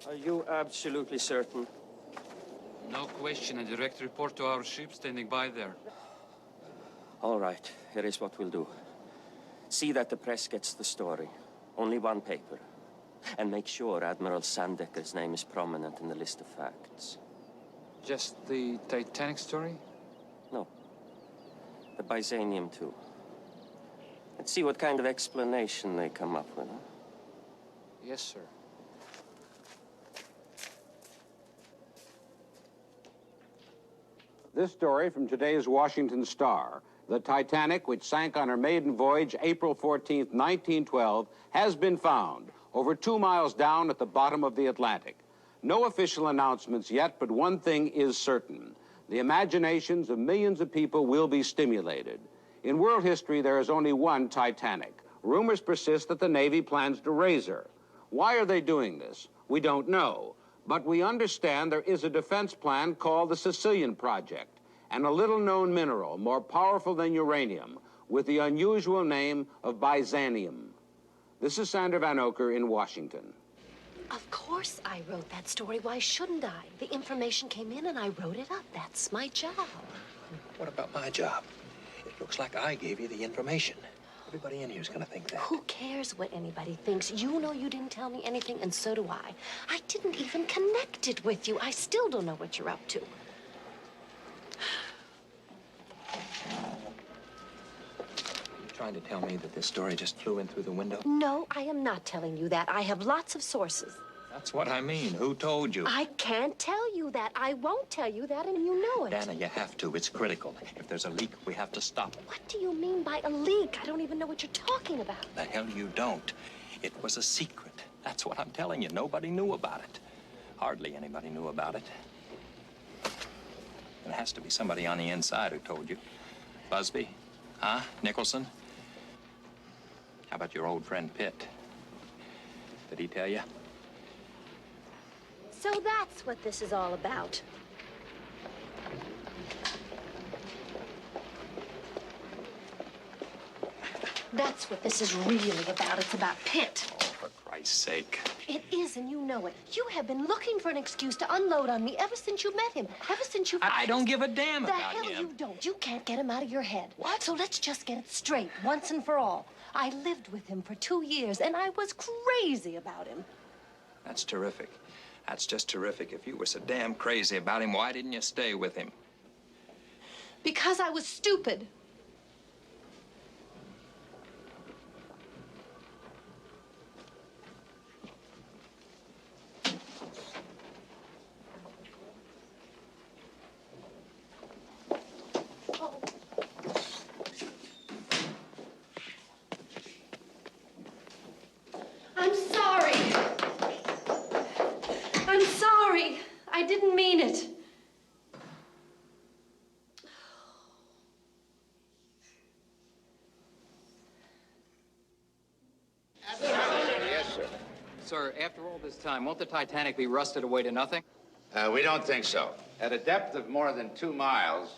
Are you absolutely certain? No question. A direct report to our ship standing by there. All right, here is what we'll do. See that the press gets the story. Only one paper. And make sure Admiral Sandecker's name is prominent in the list of facts. Just the Titanic story? No. The Byzanium, too. Let's see what kind of explanation they come up with, huh? Yes, sir. This story from today's Washington Star. The Titanic, which sank on her maiden voyage April 14th, 1912, has been found over 2 miles down at the bottom of the Atlantic. No official announcements yet, but one thing is certain. The imaginations of millions of people will be stimulated. In world history, there is only one Titanic. Rumors persist that the Navy plans to raise her. Why are they doing this? We don't know. But we understand there is a defense plan called the Sicilian Project, and a little-known mineral more powerful than uranium with the unusual name of Byzanium. This is Sander Van Oker in Washington. Of course I wrote that story. Why shouldn't I? The information came in and I wrote it up. That's my job. What about my job? It looks like I gave you the information. Everybody in here's gonna think that. Who cares what anybody thinks? You know you didn't tell me anything, and so do I. I didn't even connect it with you. I still don't know what you're up to. You trying to tell me that this story just flew in through the window? No, I am not telling you that. I have lots of sources. That's what I mean. Who told you? I can't tell you that. I won't tell you that, and you know it. Dana, you have to. It's critical. If there's a leak, we have to stop it. What do you mean by a leak? I don't even know what you're talking about. The hell you don't. It was a secret. That's what I'm telling you. Nobody knew about it. Hardly anybody knew about it. It has to be somebody on the inside who told you. Busby? Huh? Nicholson? How about your old friend Pitt? Did he tell you? So that's what this is all about. That's what this is really about. It's about Pitt. Oh, for Christ's sake. It is, and you know it. You have been looking for an excuse to unload on me ever since you met him. Ever since you... I don't give a damn the about hell him. You don't. You can't get him out of your head. What? So let's just get it straight, once and for all. I lived with him for 2 years, and I was crazy about him. That's terrific. That's just terrific. If you were so damn crazy about him, why didn't you stay with him? Because I was stupid. I'm sorry. I'm sorry. I didn't mean it. Yes, sir. Sir, after all this time, won't the Titanic be rusted away to nothing? We don't think so. At a depth of more than 2 miles,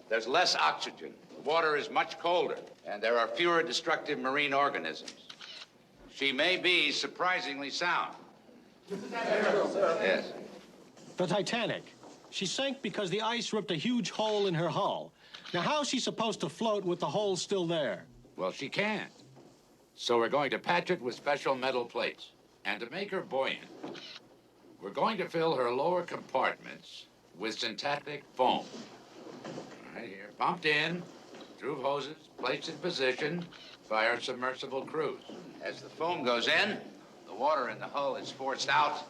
there's less oxygen. The water is much colder, and there are fewer destructive marine organisms. She may be surprisingly sound. Yes. The Titanic. She sank because the ice ripped a huge hole in her hull. Now, how's she supposed to float with the hole still there? Well, she can't. So we're going to patch it with special metal plates. And to make her buoyant, we're going to fill her lower compartments with synthetic foam. Right here, pumped in, through hoses, placed in position by our submersible crews. As the foam goes in, the water in the hull is forced out,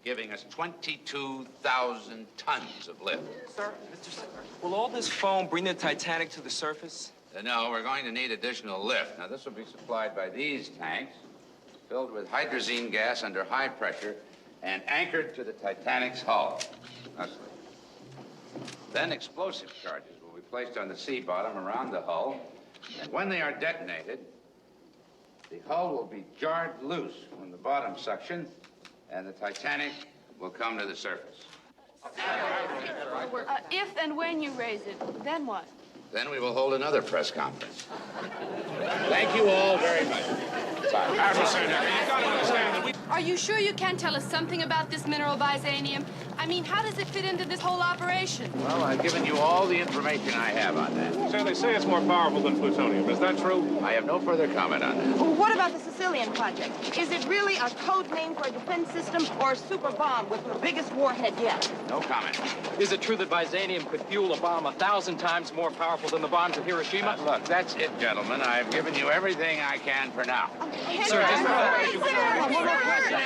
giving us 22,000 tons of lift. Sir, Mr. Sir, will all this foam bring the Titanic to the surface? No, we're going to need additional lift. Now, this will be supplied by these tanks, filled with hydrazine gas under high pressure and anchored to the Titanic's hull. Thusly. Then explosive charges will be placed on the sea bottom around the hull, and when they are detonated, the hull will be jarred loose from the bottom suction, and the Titanic will come to the surface. If and when you raise it, then what? Then we will hold another press conference. Thank you all very much. Bye. Are you sure you can tell us something about this mineral Byzanium? I mean, how does it fit into this whole operation? Well, I've given you all the information I have on that. So they say it's more powerful than plutonium. Is that true? I have no further comment on that. Well, what about the Sicilian project? Is it really a code name for a defense system or a super bomb with the biggest warhead yet? No comment. Is it true that Byzanium could fuel a bomb 1,000 times more powerful than the bombs of Hiroshima? Look, that's it, gentlemen. I've given you everything I can for now. Sir, just One more question.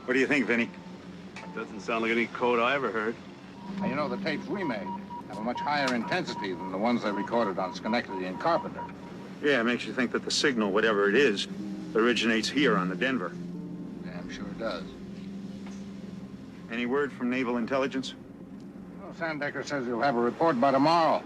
What do you think, Vinny? Doesn't sound like any code I ever heard. Now, you know, the tapes we made have a much higher intensity than the ones they recorded on Schenectady and Carpenter. Yeah, it makes you think that the signal, whatever it is, originates here on the Denver. Damn sure does. Any word from Naval Intelligence? Well, Sandecker says he'll have a report by tomorrow.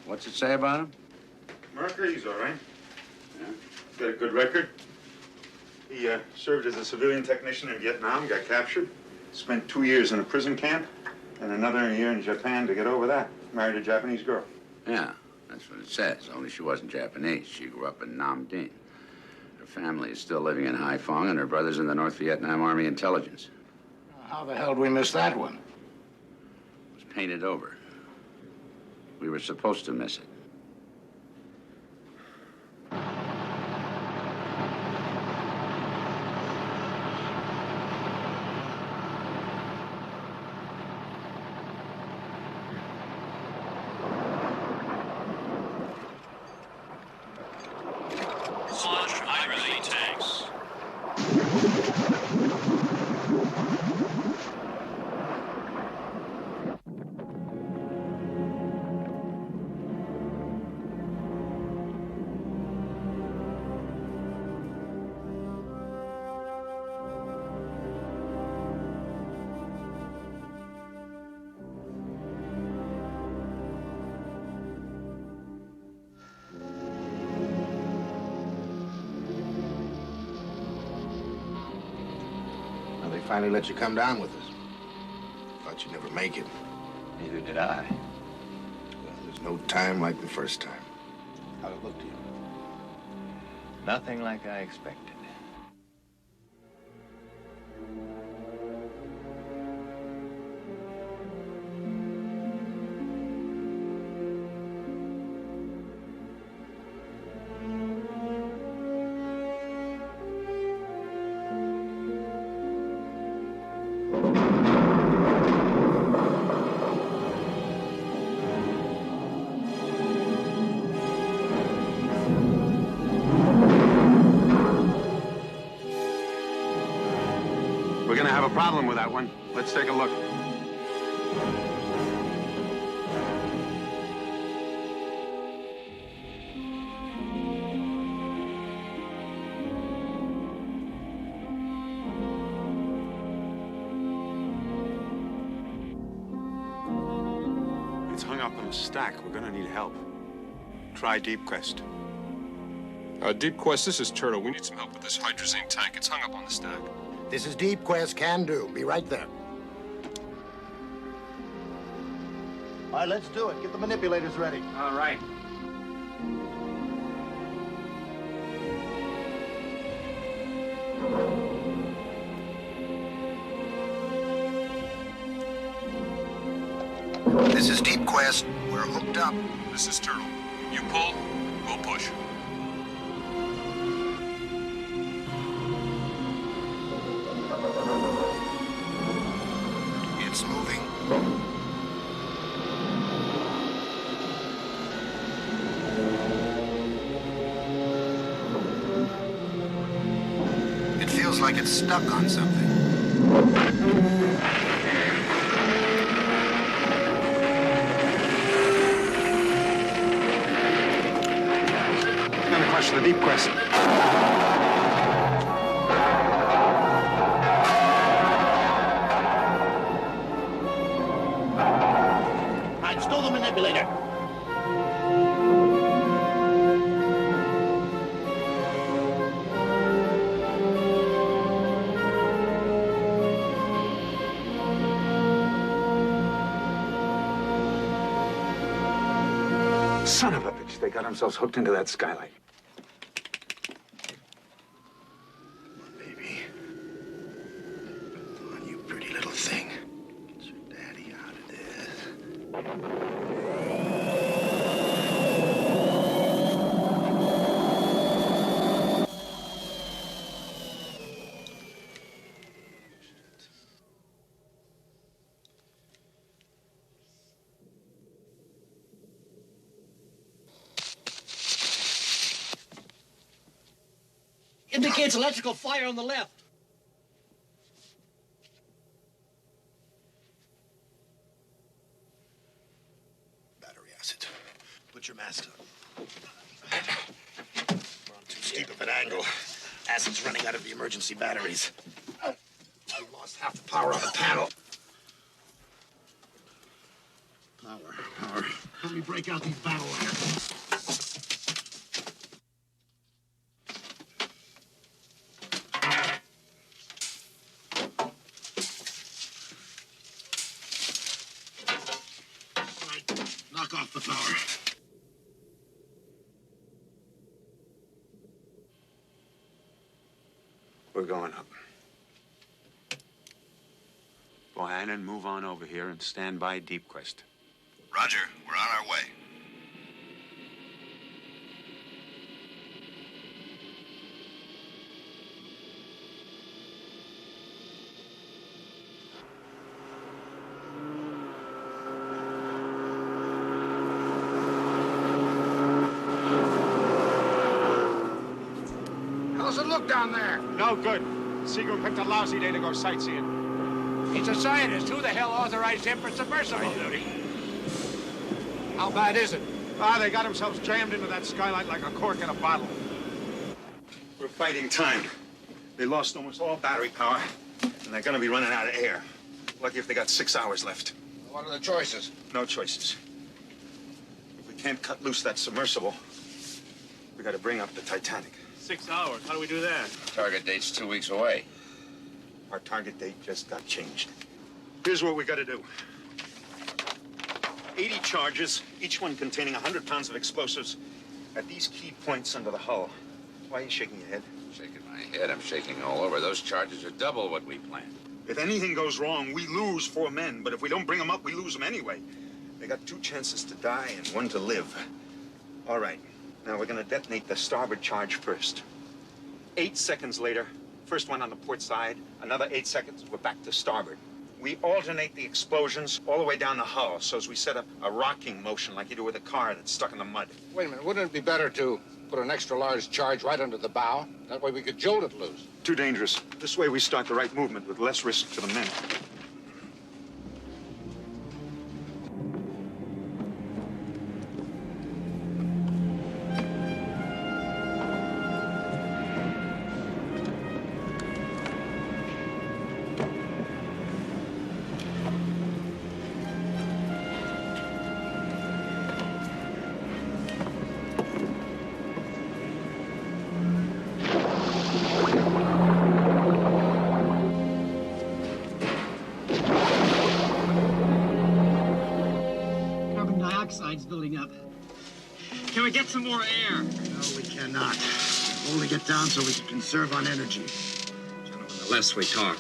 What's it say about him? Merker, he's all right. Yeah. Got a good record. He served as a civilian technician in Vietnam, got captured, spent 2 years in a prison camp, and another year in Japan to get over that. Married a Japanese girl. Yeah, that's what it says, only she wasn't Japanese. She grew up in Nam Dinh. Her family is still living in Haiphong, and her brother's in the North Vietnam Army Intelligence. How the hell did we miss that one? It was painted over. We were supposed to miss it. Launch hydrazine tanks. finally let you come down with us. Thought you'd never make it. Neither did I. Well, there's no time like the first time. How'd it look to you? Nothing like I expected. We're gonna have a problem with that one. Let's take a look. It's hung up on a stack. We're gonna need help. Try Deep Quest. Deep Quest, this is Turtle. We need some help with this hydrazine tank. It's hung up on the stack. This is Deep Quest, can do. Be right there. All right, let's do it. Get the manipulators ready. All right. This is Deep Quest. We're hooked up. This is Turtle. You pull, we'll push. It's moving. It feels like it's stuck on something. Gonna crush the Deep Quest. Stole the manipulator. Son of a bitch, they got themselves hooked into that skylight. Come on, baby. Come on, you pretty little thing. Get your daddy out of this. Indicates electrical fire on the left. Battery acid. Put your mask on. We're on too steep of an angle. Acid's running out of the emergency batteries. We lost half the power on the panel. Power. Help me break out these battle lamps. Knock off the power. We're going up. Bohannon, move on over here and stand by Deep Quest. Roger, we're on our way. How's it look down there? No good. Seagram picked a lousy day to go sightseeing. He's a scientist. Who the hell authorized him for submersible duty? How bad is it? They got themselves jammed into that skylight like a cork in a bottle. We're fighting time. They lost almost all battery power, and they're gonna be running out of air. Lucky if they got 6 hours left. What are the choices? No choices. If we can't cut loose that submersible, we gotta bring up the Titanic. 6 hours. How do we do that? Target date's 2 weeks away. Our target date just got changed. Here's what we got to do. 80 charges, each one containing 100 pounds of explosives at these key points under the hull. Why are you shaking your head? Shaking my head. I'm shaking all over. Those charges are double what we planned. If anything goes wrong, we lose 4 men. But if we don't bring them up, we lose them anyway. They got 2 chances to die and 1 to live. All right. Now we're going to detonate the starboard charge first. 8 seconds later, first one on the port side. Another 8 seconds, we're back to starboard. We alternate the explosions all the way down the hull, so as we set up a rocking motion like you do with a car that's stuck in the mud. Wait a minute, wouldn't it be better to put an extra large charge right under the bow? That way we could jolt it loose. Too dangerous. This way we start the right movement with less risk to the men. Building up. Can we get some more air? No, we cannot. Holding it down so we can conserve on energy. Gentlemen, the less we talk,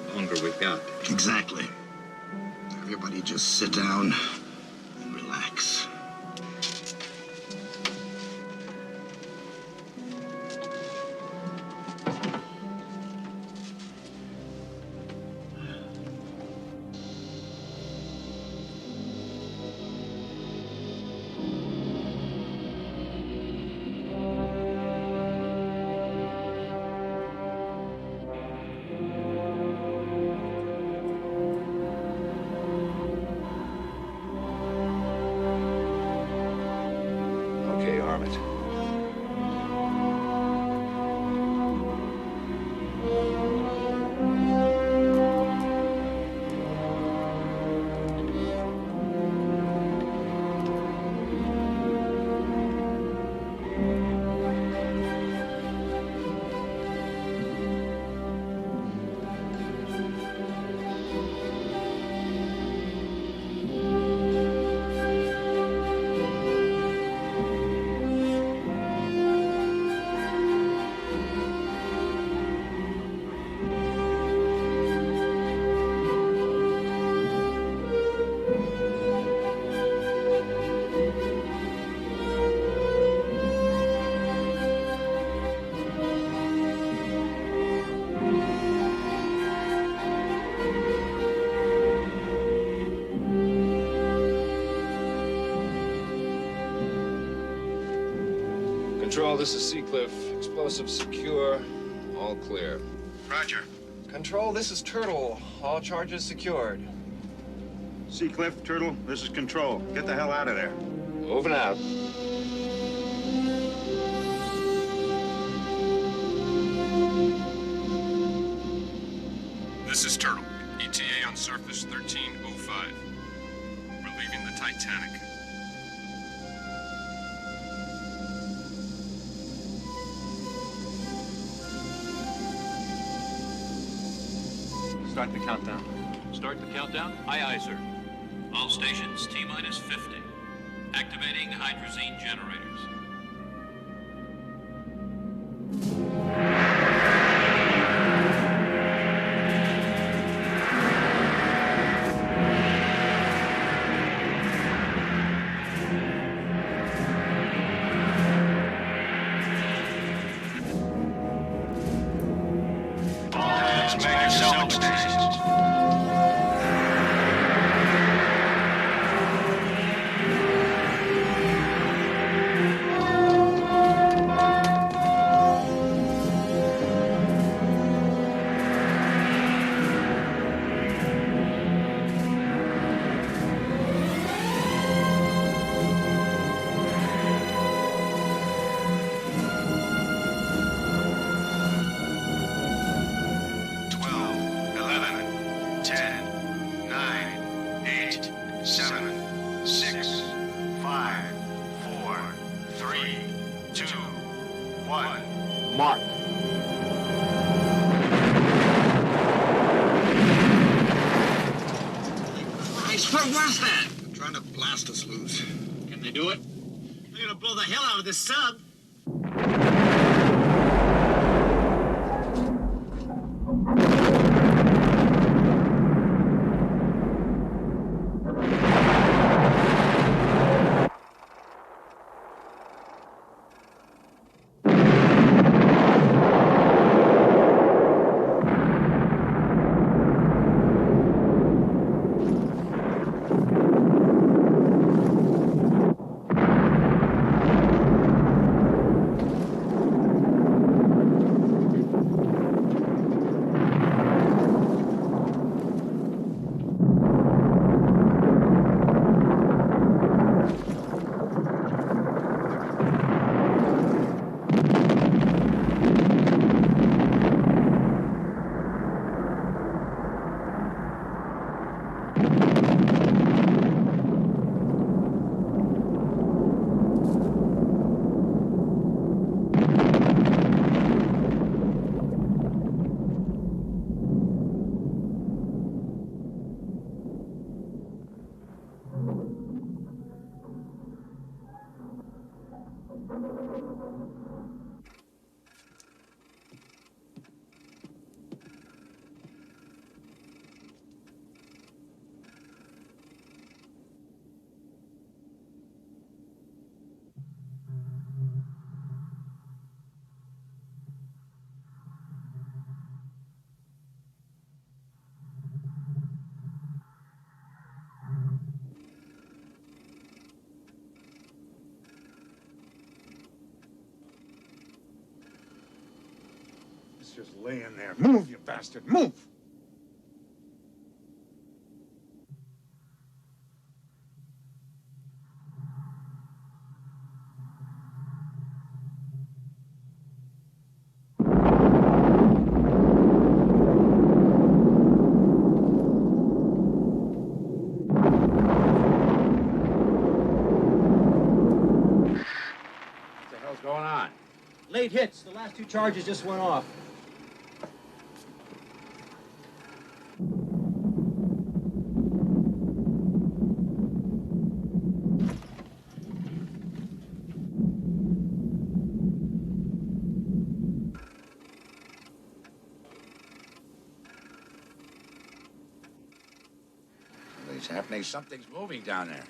the longer we've got. Exactly. Everybody just sit down and relax. Control, this is Seacliff. Explosives secure. All clear. Roger. Control, this is Turtle. All charges secured. Seacliff, Turtle, this is Control. Get the hell out of there. Moving out. This is Turtle. ETA on surface 1305. We're leaving the Titanic. Start the countdown. Start the countdown? Aye, aye, sir. All stations, T-minus 50. Activating hydrazine generators. Mark. What was that? They're trying to blast us loose. Can they do it? They're gonna blow the hell out of this sub. Just laying there. Move, you bastard, move! What the hell's going on? Late hits. The last 2 charges just went off. Something's happening. Something's moving down there.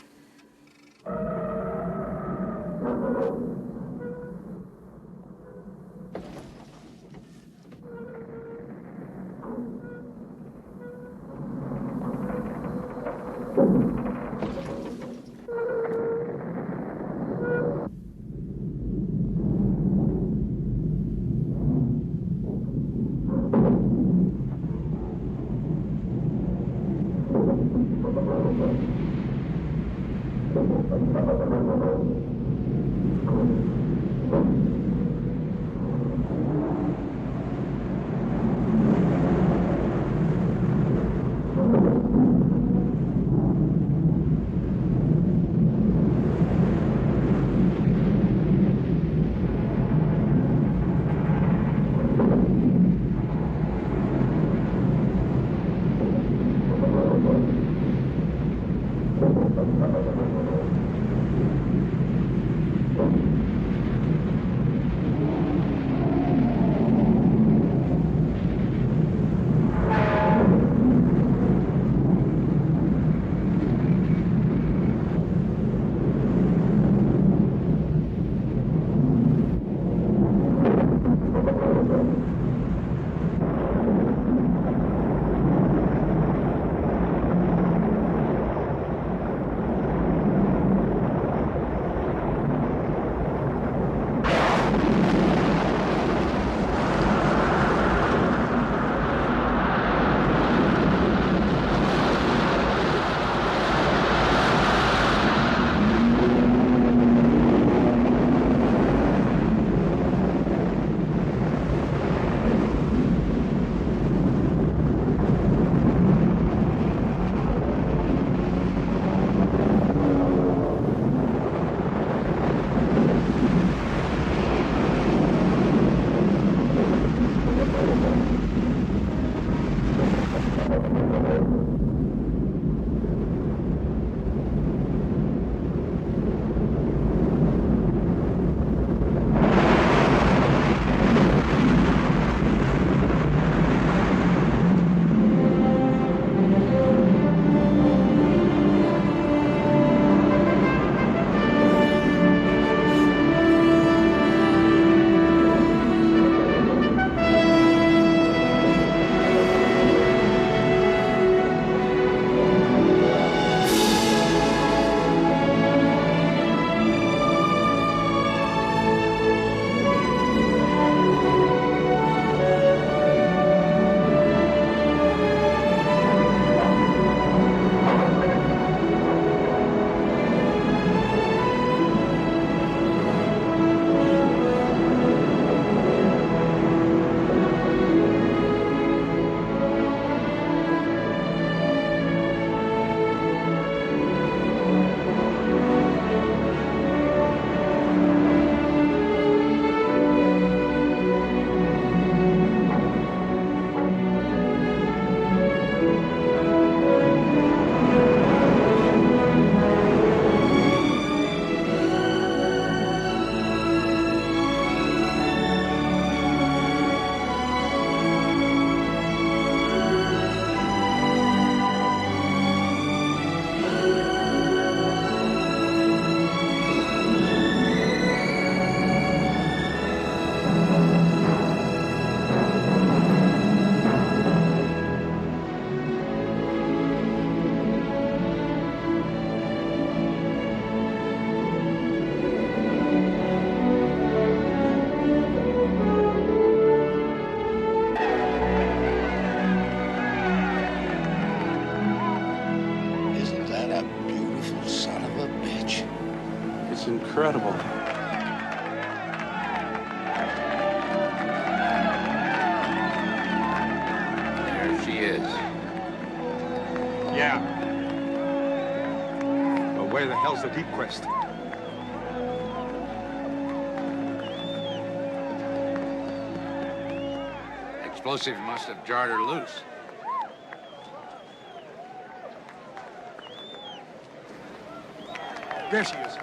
incredible. There she is. Yeah. But where the hell's the deep quest? Explosive must have jarred her loose. There she is.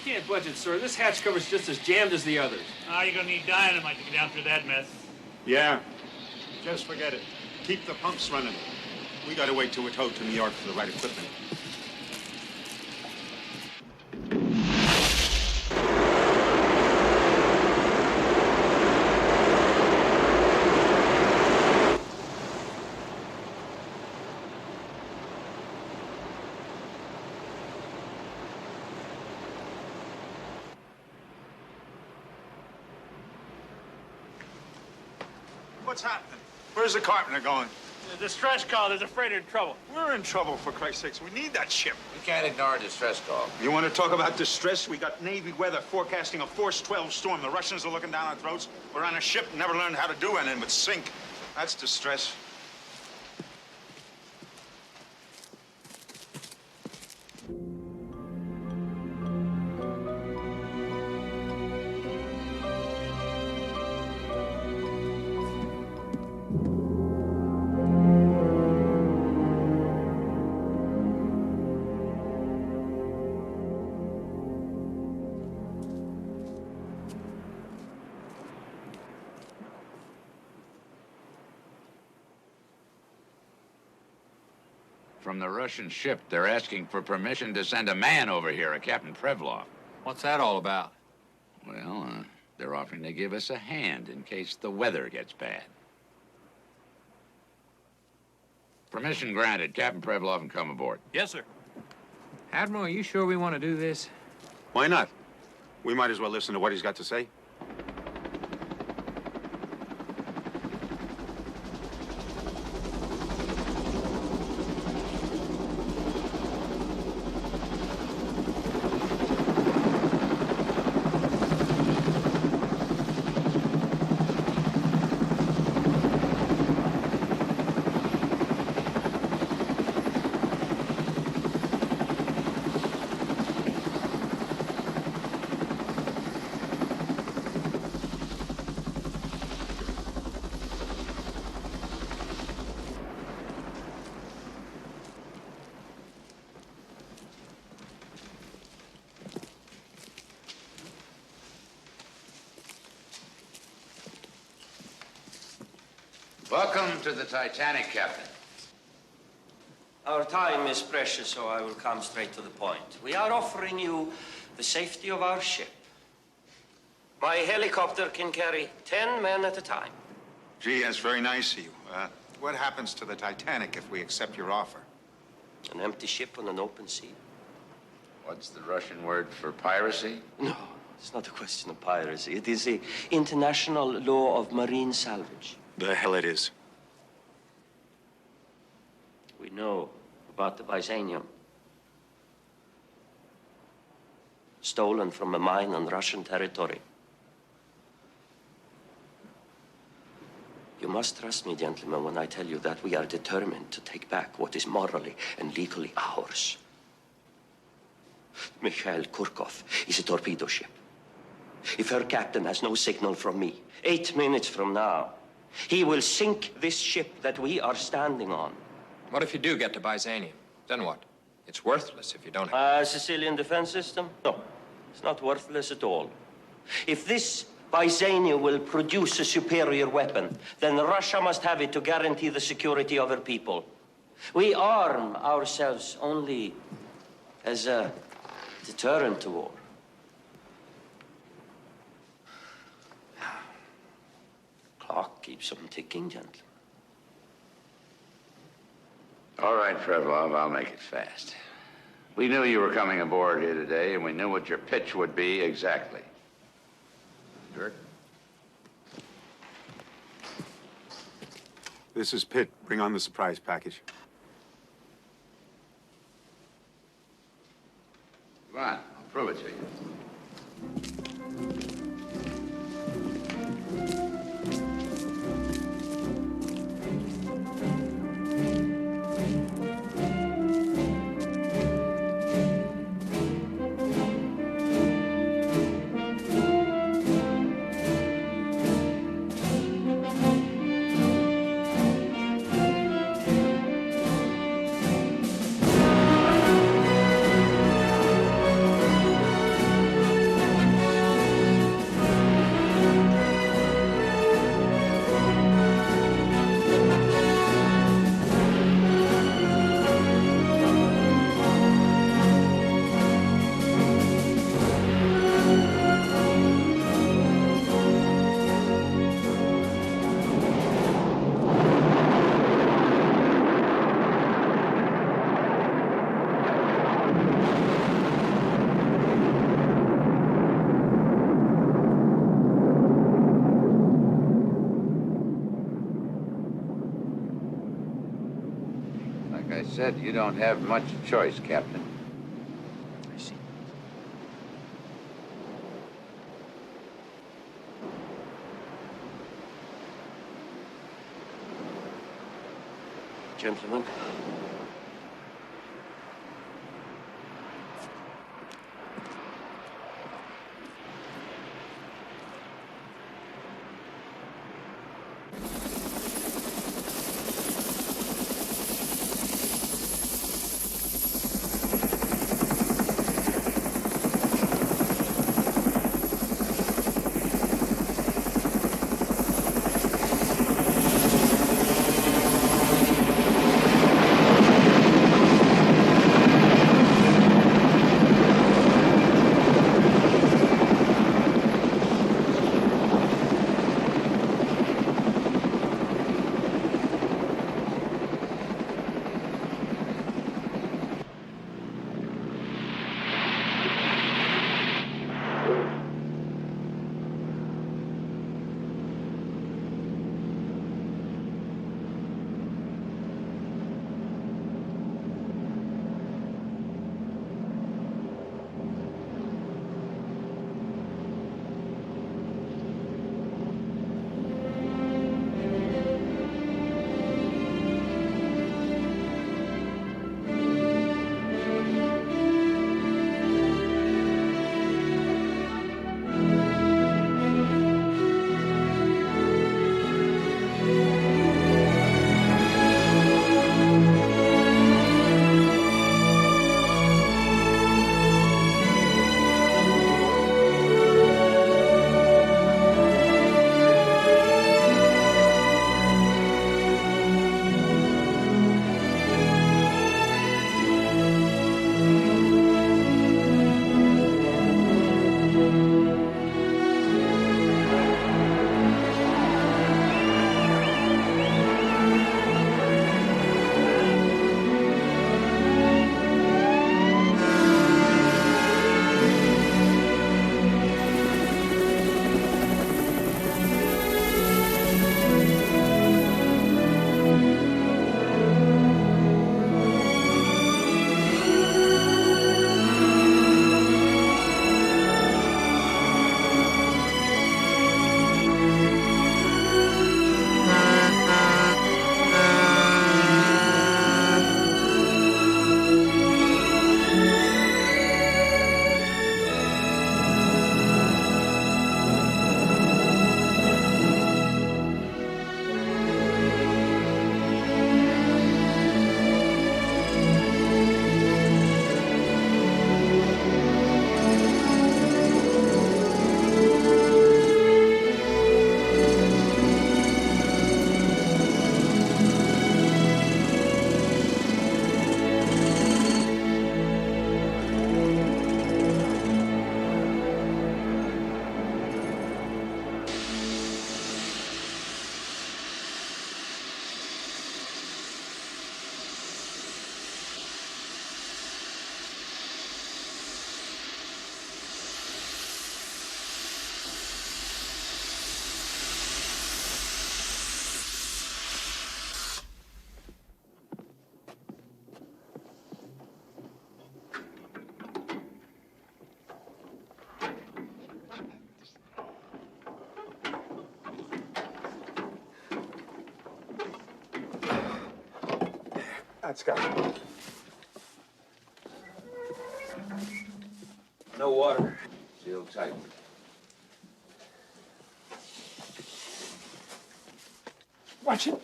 can't budget, sir. This hatch cover's just as jammed as the others. Ah, you're gonna need dynamite to get down through that mess. Yeah. Just forget it. Keep the pumps running. We gotta wait till we're towed to New York for the right equipment. What's happening? Where's the carpenter going? The distress call is afraid of trouble. We're in trouble, for Christ's sakes. We need that ship. We can't ignore a distress call. You want to talk about distress? We got Navy weather forecasting a force 12 storm. The Russians are looking down our throats. We're on a ship and never learned how to do anything but sink. That's distress. From the Russian ship, they're asking for permission to send a man over here, a Captain Prevlov. What's that all about? Well, they're offering to give us a hand in case the weather gets bad. Permission granted. Captain Prevlov can come aboard. Yes, sir. Admiral, are you sure we want to do this? Why not? We might as well listen to what he's got to say. Welcome to the Titanic, Captain. Our time is precious, so I will come straight to the point. We are offering you the safety of our ship. My helicopter can carry 10 men at a time. Gee, that's very nice of you. What happens to the Titanic if we accept your offer? An empty ship on an open sea. What's the Russian word for piracy? No, it's not a question of piracy. It is the international law of marine salvage. The hell it is. We know about the Byzanium. Stolen from a mine on Russian territory. You must trust me, gentlemen, when I tell you that we are determined to take back what is morally and legally ours. Mikhail Kurkov is a torpedo ship. If her captain has no signal from me, 8 minutes from now, he will sink this ship that we are standing on. What if you do get to Byzanium? Then what? It's worthless if you don't have... A Sicilian defense system? No, it's not worthless at all. If this Byzania will produce a superior weapon, then Russia must have it to guarantee the security of her people. We arm ourselves only as a deterrent to war. Clock keeps on ticking, gentlemen. All right, Prevlov, I'll make it fast. We knew you were coming aboard here today, and we knew what your pitch would be exactly. Dirk? This is Pitt. Bring on the surprise package. Come on, I'll prove it to you. said, you don't have much choice, Captain. I see. Gentlemen. That's got it. No water. Sealed tight. Watch it.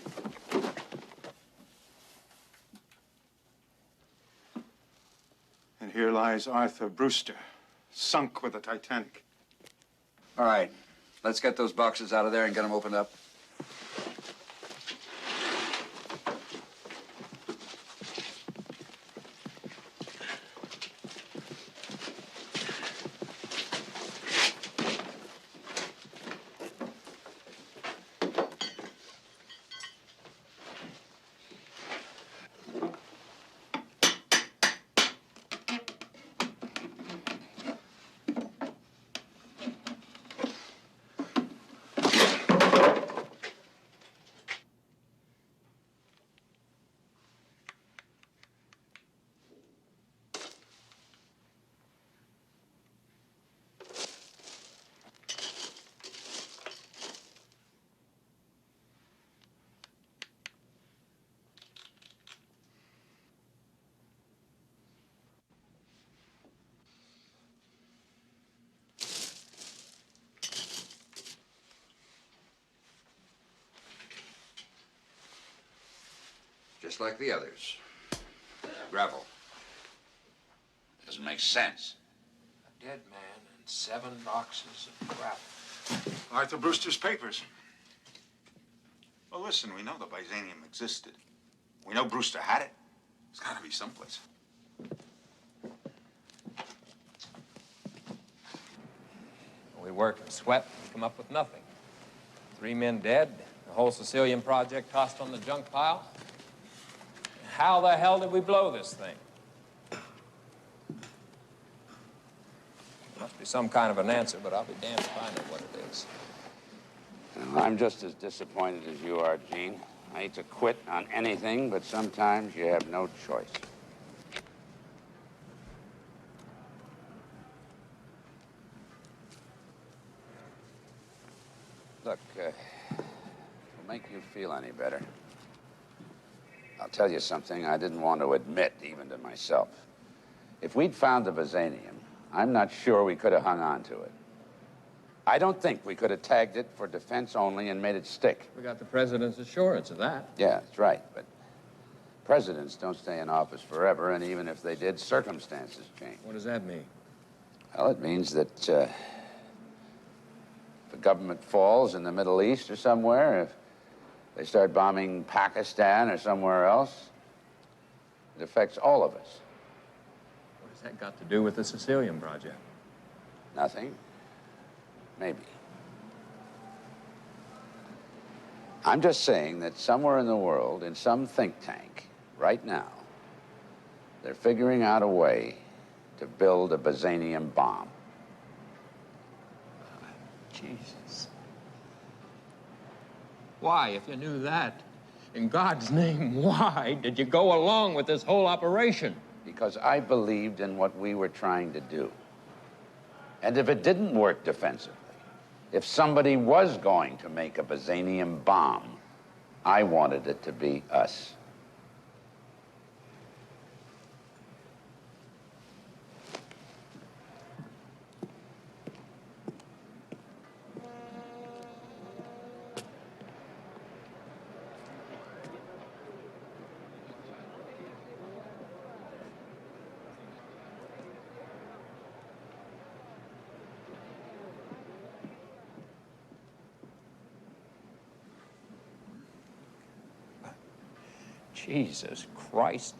And here lies Arthur Brewster, sunk with the Titanic. All right, let's get those boxes out of there and get them opened up. just like the others. Gravel. Doesn't make sense. A dead man and 7 boxes of gravel. Arthur Brewster's papers. Well, listen, we know the Byzanium existed. We know Brewster had it. It's got to be someplace. We worked and sweat and come up with nothing. 3 men dead, the whole Sicilian project tossed on the junk pile. How the hell did we blow this thing? Must be some kind of an answer, but I'll be damned if I know what it is. Well, I'm just as disappointed as you are, Gene. I hate to quit on anything, but sometimes you have no choice. Look, if it'll make you feel any better, I'll tell you something I didn't want to admit even to myself. If we'd found the Byzanium, I'm not sure we could have hung on to it. I don't think we could have tagged it for defense only and made it stick. We got the president's assurance of that. Yeah, that's right, but presidents don't stay in office forever, and even if they did, circumstances change. What does that mean? Well, it means that if the government falls in the Middle East or somewhere, if they start bombing Pakistan or somewhere else, it affects all of us. What has that got to do with the Sicilian project? Nothing. Maybe. I'm just saying that somewhere in the world, in some think tank, right now, they're figuring out a way to build a Byzanium bomb. Jesus. Why, if you knew that, in God's name, why did you go along with this whole operation? Because I believed in what we were trying to do. And if it didn't work defensively, if somebody was going to make a Byzanium bomb, I wanted it to be us. Jesus Christ.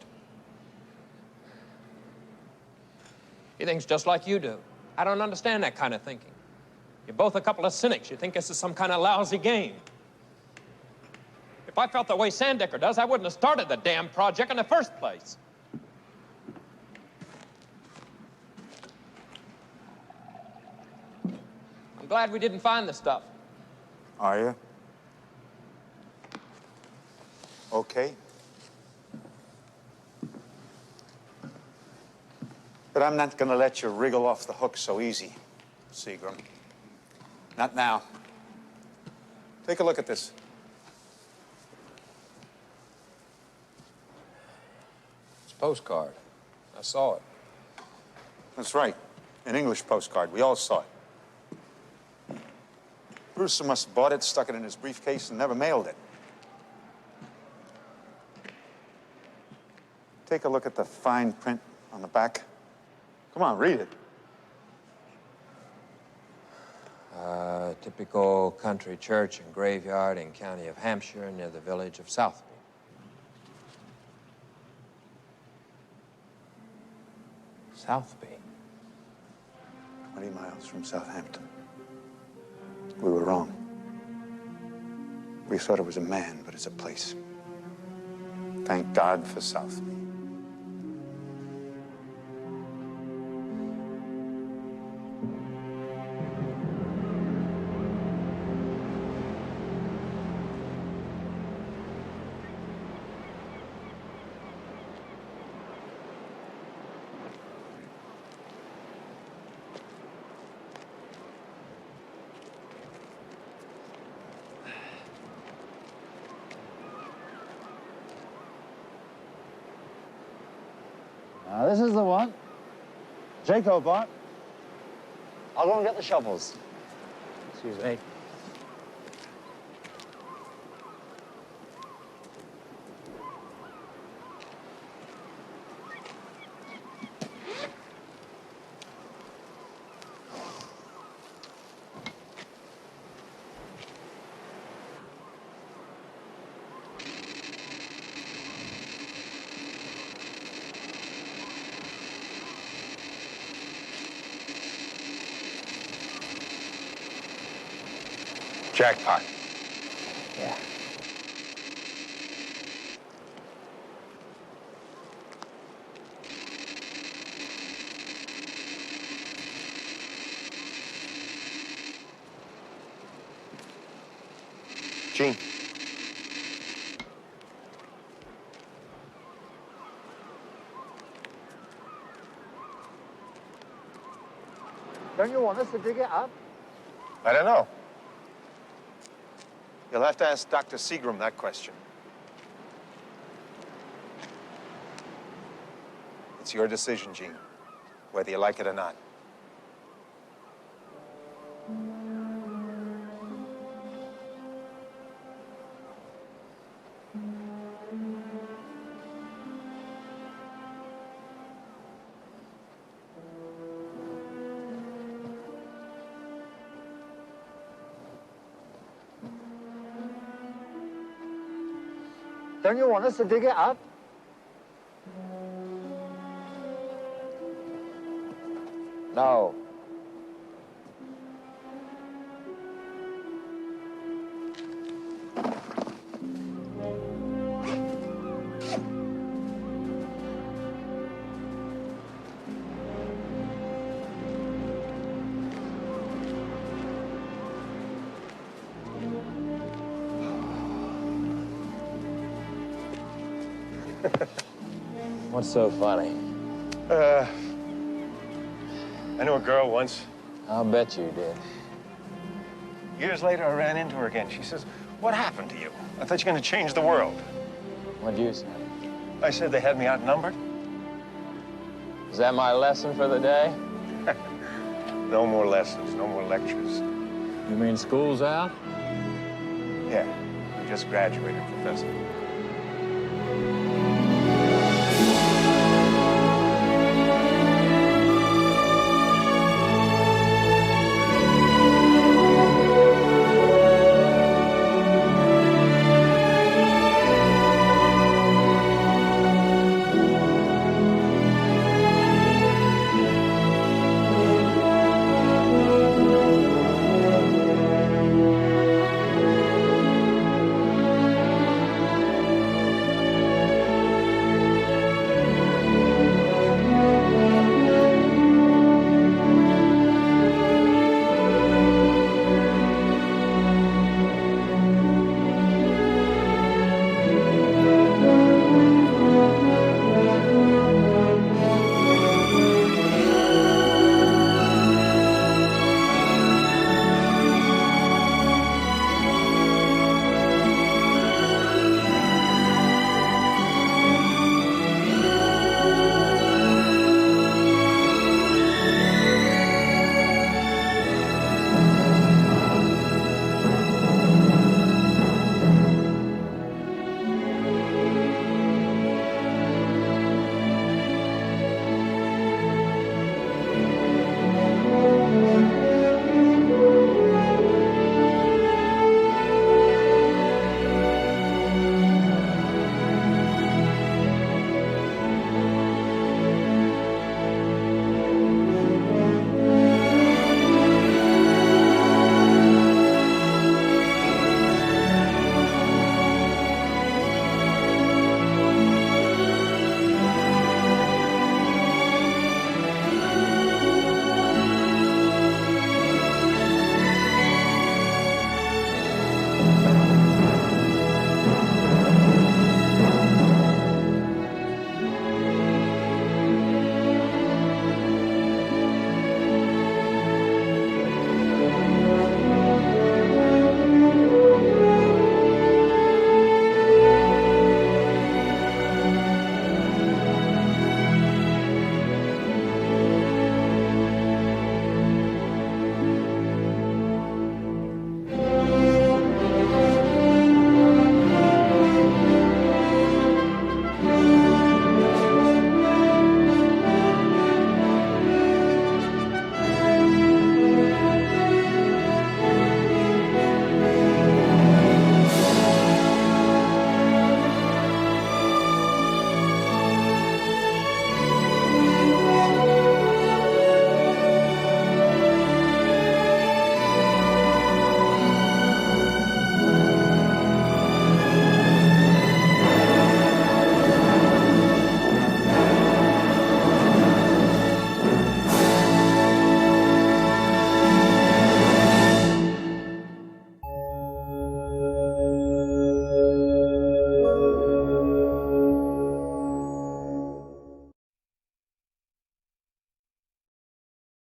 He thinks just like you do. I don't understand that kind of thinking. You're both a couple of cynics. You think this is some kind of lousy game. If I felt the way Sandecker does, I wouldn't have started the damn project in the first place. I'm glad we didn't find the stuff. Are you? Okay. But I'm not going to let you wriggle off the hook so easy, Seagram. Not now. Take a look at this. It's a postcard. I saw it. That's right. An English postcard. We all saw it. Brewster must have bought it, stuck it in his briefcase, and never mailed it. Take a look at the fine print on the back. Come on, read it. Typical country church and graveyard in county of Hampshire near the village of Southby. 20 miles from Southampton. We were wrong. We thought it was a man, but it's a place. Thank God for Southby. This is the one. Jake Hobart. I'll go and get the shovels. Excuse me. Jackpot. Yeah. Gene. Don't you want us to dig it up? I don't know. You'll have to ask Dr. Seagram that question. It's your decision, Gene, whether you like it or not. Don't you want us to dig it up? No. What's so funny? I knew a girl once. I'll bet you did. Years later, I ran into her again. She says, "What happened to you? I thought you were going to change the world." What'd you say? I said they had me outnumbered. Is that my lesson for the day? No more lessons, no more lectures. You mean school's out? Yeah, we just graduated, Professor.